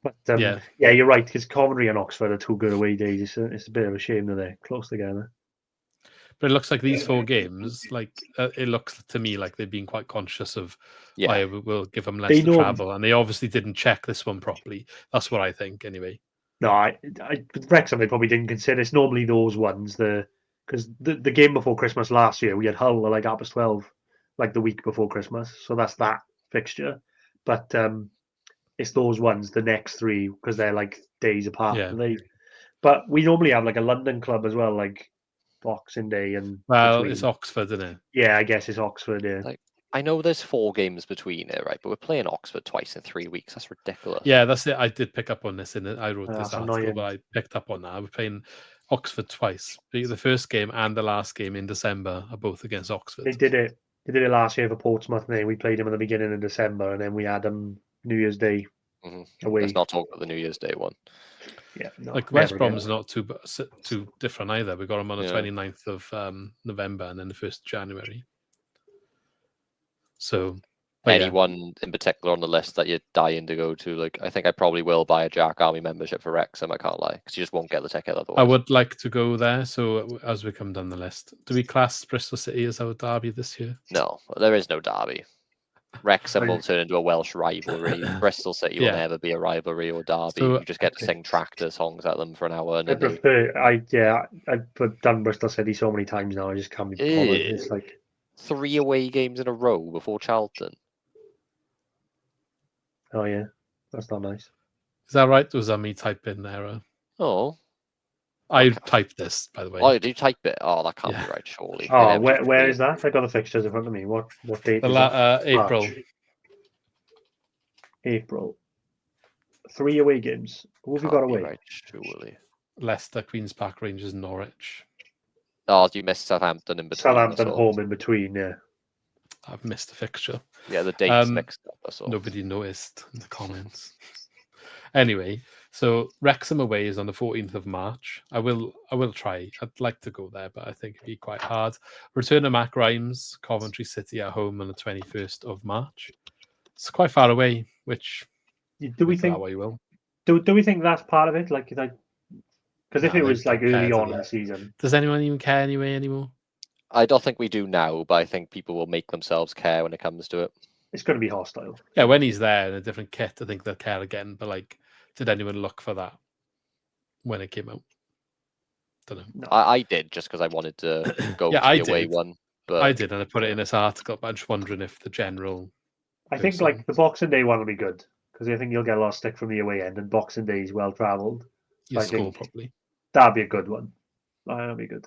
But Yeah. yeah, you're right, because Coventry and Oxford are two good away days. It's a bit of a shame that they're close together. But it looks like these 4 games, like it looks to me like they've been quite conscious of, Yeah. I will give them less They to know- travel, and they obviously didn't check this one properly. That's what I think, anyway. No, with Wrexham they probably didn't consider. It's normally those ones, because the game before Christmas last year, we had Hull like Apples 12, like the week before Christmas. So that's that fixture. But it's those ones, the next 3, because they're like days apart. Yeah. But we normally have like a London club as well, like Boxing Day and Well, between. it's Oxford, isn't it? Yeah, I guess it's Oxford. Yeah, Like, I know there's 4 games between it, right? But we're playing Oxford twice in 3 weeks. That's ridiculous. Yeah, that's it. I did pick up on this in it. I wrote this That's article, annoying. but I picked up on that. We're playing Oxford twice. The first game and the last game in December are both against Oxford. they did it. They did it last year for Portsmouth. And we played them at the beginning of December, and then we had them New Year's Day away. Let's not talk about the New Year's Day one. Yeah, no, Like never West again. Brom's not too different either. We got them on the Yeah. 29th of November and then the 1st of January. So, but yeah. Anyone in particular on the list that you're dying to go to? Like, I think I probably will buy a Jack Army membership for Wrexham. I can't lie, because you just won't get the ticket otherwise. I would like to go there. So as we come down the list, do we class Bristol City as our derby this year? No, there is no derby. Wrexham will turn into a Welsh rivalry. Bristol City will Yeah. never be a rivalry or derby. So- you just get to sing tractor songs at them for an hour. And I then they- prefer. I've done Bristol City so many times now. I just can't be bothered. Ew. It's like 3 away games in a row before Charlton. oh yeah, that's not nice. Is that right? Or was that me typing error? Oh, I Okay. typed this, by the way. oh, you do type it. Oh, that can't Yeah. be right, surely. Oh, They never where do. is that? I got the fixtures in front of me. What date? The is that? April. March. April. 3 away games. Who have we got Can't be away? right, surely. Leicester, Queen's Park Rangers, Norwich. Oh, you missed Southampton in between. Southampton that's all. home in between. Yeah. I've missed a fixture. Yeah, the dates Um, mixed up. That's all. Nobody noticed in the comments. Anyway, so Wrexham away is on the 14th of March. I will try. I'd like to go there, but I think it'd be quite hard. Return of Mac Rhymes, Coventry City at home on the 21st of March. It's quite far away, which Do we make think? that way will. Do we think that's part of it? Like, because if No, it they was like don't care, early do on they? in the season, Does anyone even care anyway anymore? I don't think we do now, but I think people will make themselves care when it comes to it. it's going to be hostile. Yeah, when he's there in a different kit, I think they'll care again. But like, did anyone look for that when it came out? Don't know. No. I did just because I wanted to go Yeah, to I the away did. one. But I did, and I put it in this article. But I'm just wondering if the general. I think like the Boxing Day one will be good because I think you'll get a lot of stick from the away end, and Boxing Day is well travelled. You I score think- properly. That'd be a good one. That'll be good.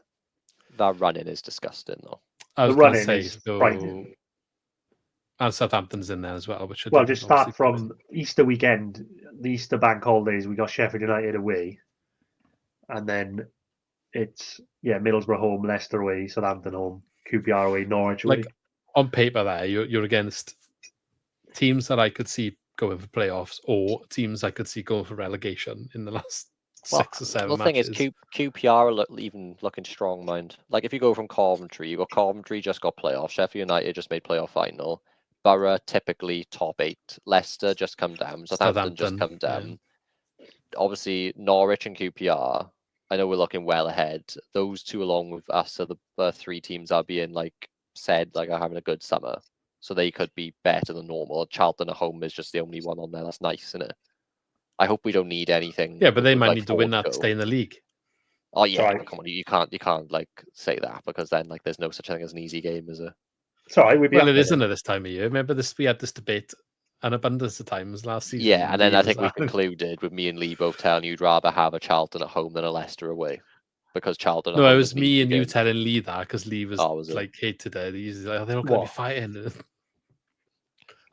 that running is disgusting, though. I was The going to run-in say, is so, frightening. and Southampton's in there as well. Which I Well, didn't just start obviously put in. from Easter weekend, the Easter bank holidays. We got Sheffield United away, and then it's Middlesbrough home, Leicester away, Southampton home, QPR away, Norwich away. Like on paper, there you're against teams that I could see going for playoffs, or teams I could see going for relegation in the last 6 or 7 The thing is, matches. QPR are even looking strong, mind. Like, if you go from Coventry, you got Coventry just got playoff. Sheffield United just made playoff final. Borough typically top 8. Leicester just come down. Southampton just come Southampton, down. Obviously, Norwich and QPR. I know we're looking well ahead. Those two, along with us, are the 3 teams are being like said like are having a good summer. so they could be better than normal. Charlton at home is just the only one on there that's nice, isn't it? I hope we don't need anything. Yeah, but they with, might like, need to win forward that to stay in the league. Oh yeah, Sorry. but come on, you can't like say that, because then like there's no such thing as an easy game, is it? Sorry, we'd be Well, up it there isn't then. at this time of year. Remember this? We had this debate an abundance of times last season. Yeah, and then I years think we back. concluded with me and Lee both telling you'd rather have a Charlton at home than a Leicester away, because Charlton at No, home it was is an me easy and you game. telling Lee that because Lee was, Oh, was it? like hated it. He's like, oh, they're not going to be What? fighting.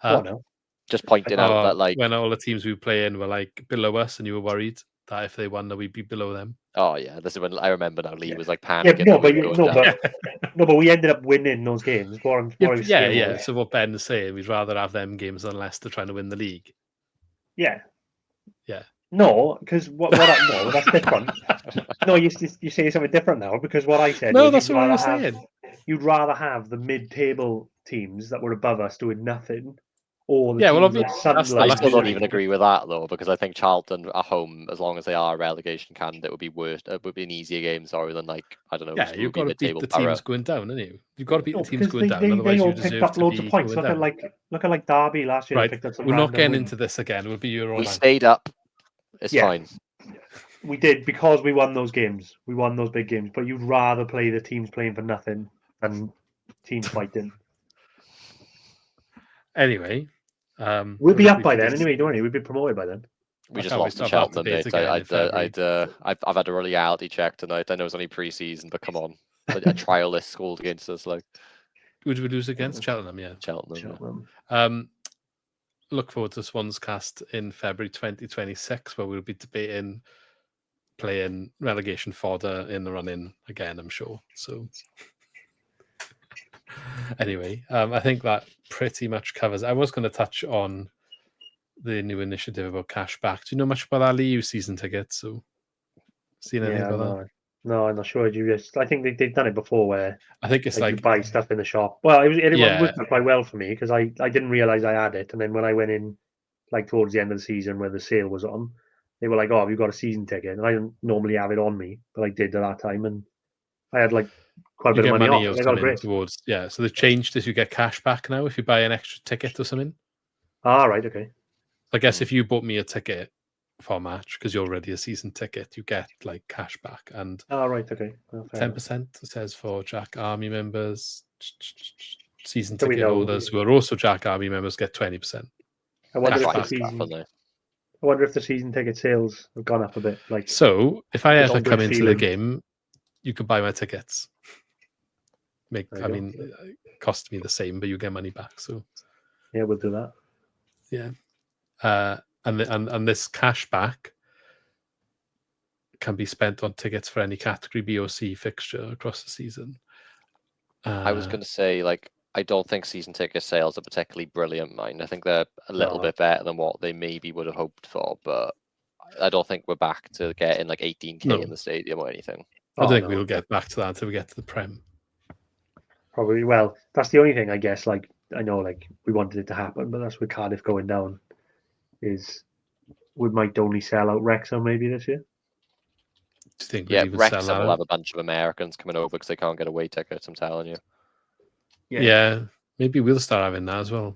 What now? Just pointing out that like, when all the teams we were playing were like below us, and you were worried that if they won, that we'd be below them. oh yeah, this is when I remember now. Lee was like Yeah, panicking. no, that we but were going down. no, but we ended up winning those games. What I was saying was, So what Ben is saying, we'd rather have them games than Leicester trying to win the league. yeah. Yeah. No, because no, that's different. No, you say something different now, because what I said No, was that's what I was saying. you'd rather have the mid-table teams that were above us doing nothing, or the Yeah, well, teams like obviously, that's the Sunderland. I still don't luxury. even agree with that though, because I think Charlton at home, as long as they are a relegation candidate, would be worse. It would be an easier game, than like, I don't know. Yeah, you've got to beat the teams going down, haven't you? You've got to beat No, the teams because going down. they Otherwise, all you picked deserve up to loads of be points. going Look down. at like Derby last year. They Right, picked up some we're not random getting win. into this again. We'll be your own. We stayed up. It's fine. We did, because we won those games. We won those big games. But you'd rather play the teams playing for nothing than teams fighting. Anyway, We'll be up by then anyway, don't we? We'd be promoted by then. We just can't lost to wait to have that Cheltenham, debate mate. again in February. I've had a reality check tonight. I know it's only pre-season, but come on, a trial list scored against us, like Would we lose against Cheltenham? Yeah. Cheltenham. Look forward to Swans Cast in February 2026, where we'll be debating playing relegation fodder in the run-in again, I'm sure. So anyway, I think that pretty much covers. I was going to touch on the new initiative about cash back. Do you know much about that Liu season ticket? So seen anything about that? No, I'm not sure. I think they've done it before, where I think it's you like buy stuff in the shop. Well, it Yeah. worked out quite well for me, because I didn't realize I had it, and then when I went in, like towards the end of the season where the sale was on, they were like, "Oh, have you got a season ticket?" And I don't normally have it on me, but I did at that time, and I had like quite a you bit get of money money off. I got coming great. towards So they've changed this. You get cash back now if you buy an extra ticket or something. Ah, right, okay. I guess if you bought me a ticket for a match because you're already a season ticket, you get like cash back, and Ah, right, okay. 10% it says for Jack Army members. Season So we ticket know. holders who are also Jack Army members get 20%. I wonder Cash if the back. season. I wonder if the season ticket sales have gone up a bit. Like, So if I It's ever on good come into the feeling. game, you can buy my tickets. There you I go. mean, it cost me the same, but you get money back. So yeah, we'll do that. yeah, and this cash back can be spent on tickets for any category B or C fixture across the season. I was going to say, like, I don't think season ticket sales are particularly brilliant, mine. I think they're a little bit better than what they maybe would have hoped for, but I don't think we're back to getting like 18k in the stadium or anything. I don't think we'll get back to that until we get to the Prem. Probably. Well, that's the only thing, I guess. Like, I know, like, we wanted it to happen, but that's with Cardiff going down. Is we might only sell out Wrexham maybe this year. Do you think? Yeah, we'll even Wrexham sell will out? have a bunch of Americans coming over because they can't get away tickets. I'm telling you. Yeah, maybe we'll start having that as well.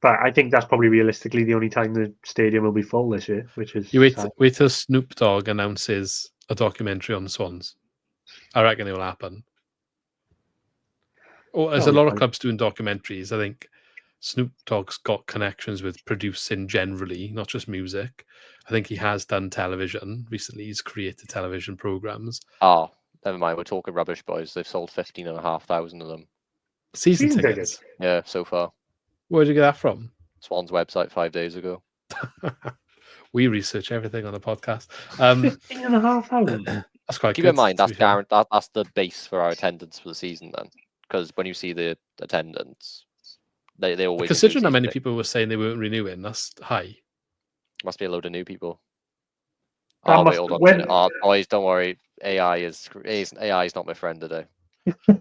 But I think that's probably realistically the only time the stadium will be full this year, which is You sad. wait till Snoop Dogg announces a documentary on the Swans. I reckon it will happen. Oh, there's a lot of clubs doing documentaries. I think Snoop Dogg's got connections with producing generally, not just music. I think he has done television recently. He's created television programs. Oh, never mind. We're talking rubbish, boys. They've sold 15,500 of them. Season tickets? Yeah, so far. Where did you get that from? Swan's website 5 days ago. We research everything on the podcast. 15,500. That's quite Keep good. in mind, that's the base for our attendance for the season then. Because when you see the attendance, they always... Considering how many people were saying they weren't renewing, that's high. Must be a load of new people. Wait, hold on a minute. Oh, boys, don't worry. AI is not my friend today.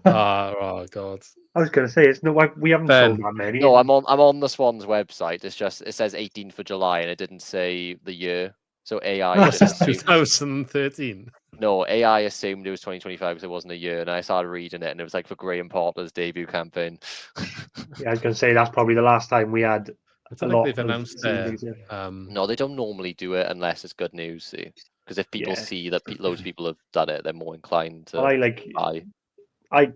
Oh God! I was going to say we haven't sold that many. No, I'm on the Swans website. It's just it says 18th of July and it didn't say the year. So AI just 2013. No, AI assumed it was 2025 because it wasn't a year, and I started reading it and it was like for Graham Potter's debut campaign. Yeah, I was going to say that's probably the last time we had I a don't lot think they've of announced season their. tickets. No, they don't normally do it unless it's good news. See, because if people Yeah. see that loads of people have done it, they're more inclined to I buy.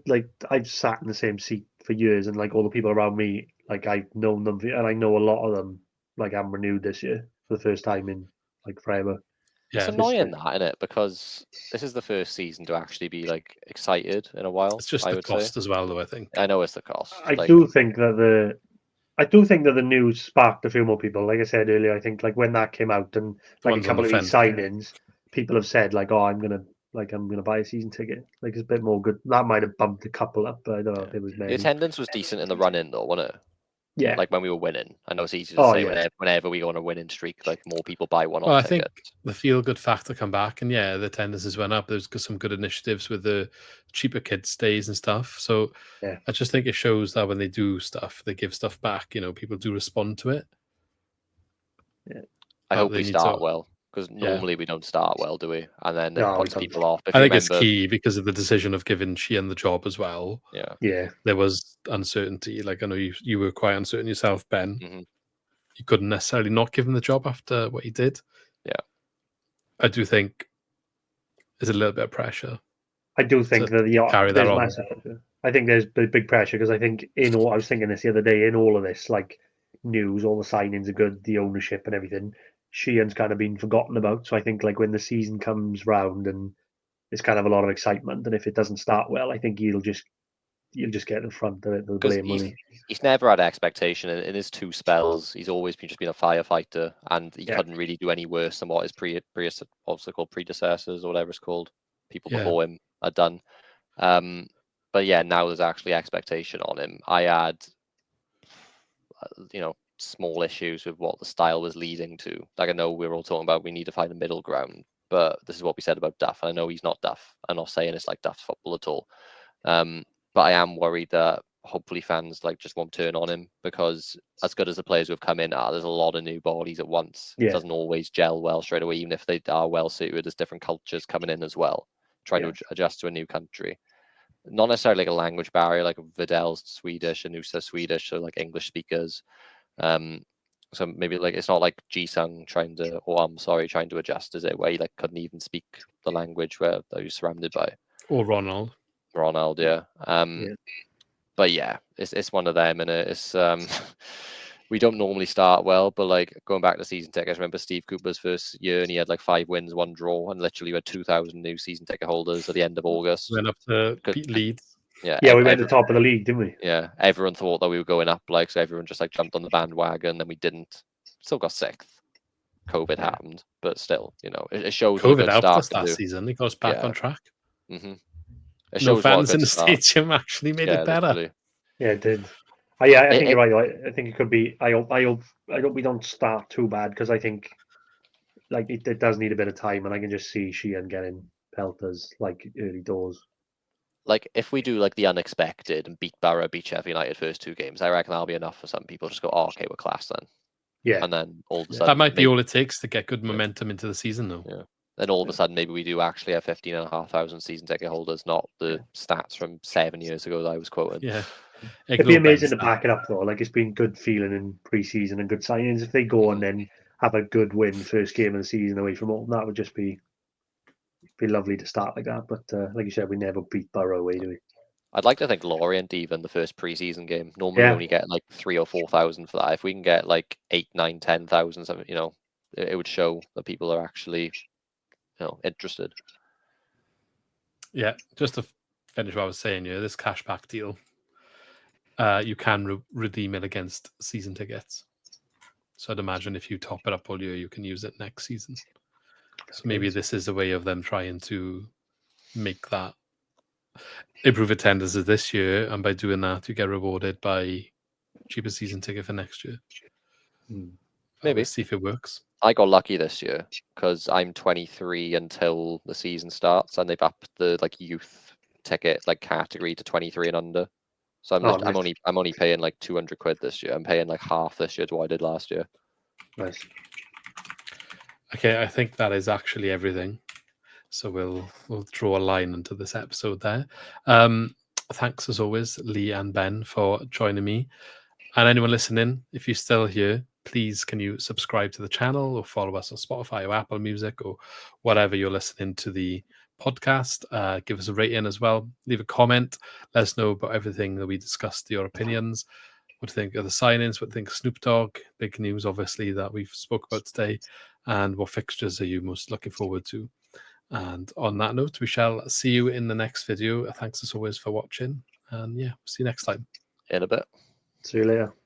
I've sat in the same seat for years, and like all the people around me, like I've known them, and I know a lot of them. Like I'm renewed this year for the first time in like forever. It's Yeah, annoying that, isn't it? Because this is the first season to actually be like excited in a while. it's just I the would say. cost as well, though. I think. I know it's the cost. I Like, do think that the news sparked a few more people. Like I said earlier, I think like when that came out and The like a ones on couple the of these fence. signings, people have said like, "Oh, I'm gonna buy a season ticket." Like it's a bit more good. That might have bumped a couple up, but I don't know if it was the many. attendance was decent in the run-in, though, wasn't it? Yeah. Like when we were winning. I know it's easy to Oh say yeah. whenever we go on a winning streak, like more people buy Well, one-off I think tickets. the feel-good factor come back, and yeah, the attendances went up. There's some good initiatives with the cheaper kids stays and stuff. So Yeah. I just think it shows that when they do stuff, they give stuff back. People do respond to it. I But hope they we need start to- well, because normally we don't start well, do we? And then it No, we puts don't. people off. If I you think it's remember, key because of the decision of giving Sheehan the job as well. yeah, Yeah. There was uncertainty. Like I know you were quite uncertain yourself, Ben. hmm You couldn't necessarily not give him the job after what he did. Yeah. I do think there's a little bit of pressure. I do think To that carry that there's on. massive pressure. I think there's big pressure because I think I was thinking this the other day, in all of this, like news, all the signings are good, the ownership and everything. Sheehan's kind of been forgotten about. So I think like when the season comes round and there's kind of a lot of excitement, and if it doesn't start well, I think you'll just get in front of it, the because blame money. he's never had expectation in his two spells. He's always just been a firefighter, and he Yeah. couldn't really do any worse than what his obviously called predecessors or whatever it's called, people Yeah. before him had done. But yeah, now there's actually expectation on him. I had, small issues with what the style was leading to. Like I know we were all talking about we need to find a middle ground, but this is what we said about Duff. I know he's not Duff. I'm not saying it's like Duff's football at all. But I am worried that hopefully fans just won't turn on him, because as good as the players who have come in are, there's a lot of new bodies at once. Yeah. It doesn't always gel well straight away, even if they are well suited. There's different cultures coming in as well, trying to adjust to a new country. Not necessarily like a language barrier, like Vidal's Swedish and Nusa's Swedish, so like English speakers. So maybe it's not like Ji-sung trying to adjust, is it? Where he couldn't even speak the language where he was surrounded by. Or Ronald. Yeah. But yeah, it's one of them, and it's we don't normally start well, but going back to season tickets, I remember Steve Cooper's first year, and he had 5 wins, 1 draw, and literally we had 2,000 new season ticket holders at the end of August. Went up to beat Leeds. Yeah, we went to the top of the league, didn't we? Yeah, everyone thought that we were going up, so everyone just jumped on the bandwagon, and we didn't. Still got 6th. COVID happened, but still, it shows what a COVID good helped start us can that do. season. It got us back on track. Mm-hmm. No fans in the stadium actually made it better. Literally. Yeah, it did. I think you're right. I think it could be. I hope we don't start too bad, because I think it does need a bit of time, and I can just see Sheehan getting pelters early doors. If we do the unexpected and beat Borough, beat Sheffield United first 2 games, I reckon that'll be enough for some people. Just go, oh, okay, we're class then. Yeah. And then all of a sudden, that might be all it takes to get good momentum into the season, though. Yeah. Then all of a sudden, maybe we do actually have 15,500 season ticket holders, not the stats from 7 years ago that I was quoting. Yeah. It'd be amazing to back it up, though. It's been good feeling in pre-season and good signings. If they go and then have a good win first game of the season away from home, that would just be lovely to start like that. But like you said, we never beat Borough away, do we? I'd like to think Lorient, even the first pre-season game, normally we only get 3,000 or 4,000 for that. If we can get 8, 9, 10,000, it would show that people are actually interested. Yeah, just to finish what I was saying, this cashback deal, you can redeem it against season tickets. So I'd imagine if you top it up all year, you can use it next season. So maybe this is a way of them trying to make that improve attendances this year, and by doing that, you get rewarded by cheaper season ticket for next year. Maybe. See if it works. I got lucky this year because I'm 23 until the season starts, and they've upped the youth ticket category to 23 and under. So I'm only paying 200 quid this year. I'm paying half this year to what I did last year. Nice. Okay, I think that is actually everything. So we'll draw a line into this episode there. thanks as always, Lee and Ben, for joining me. And anyone listening, if you're still here, please can you subscribe to the channel or follow us on Spotify or Apple Music or whatever you're listening to the podcast. Give us a rating as well. Leave a comment. Let us know about everything that we discussed, your opinions. What do you think of the signings? What do you think of Snoop Dogg? Big news, obviously, that we've spoke about today. And what fixtures are you most looking forward to? And on that note, we shall see you in the next video. Thanks as always for watching. And yeah, see you next time. In a bit. See you later.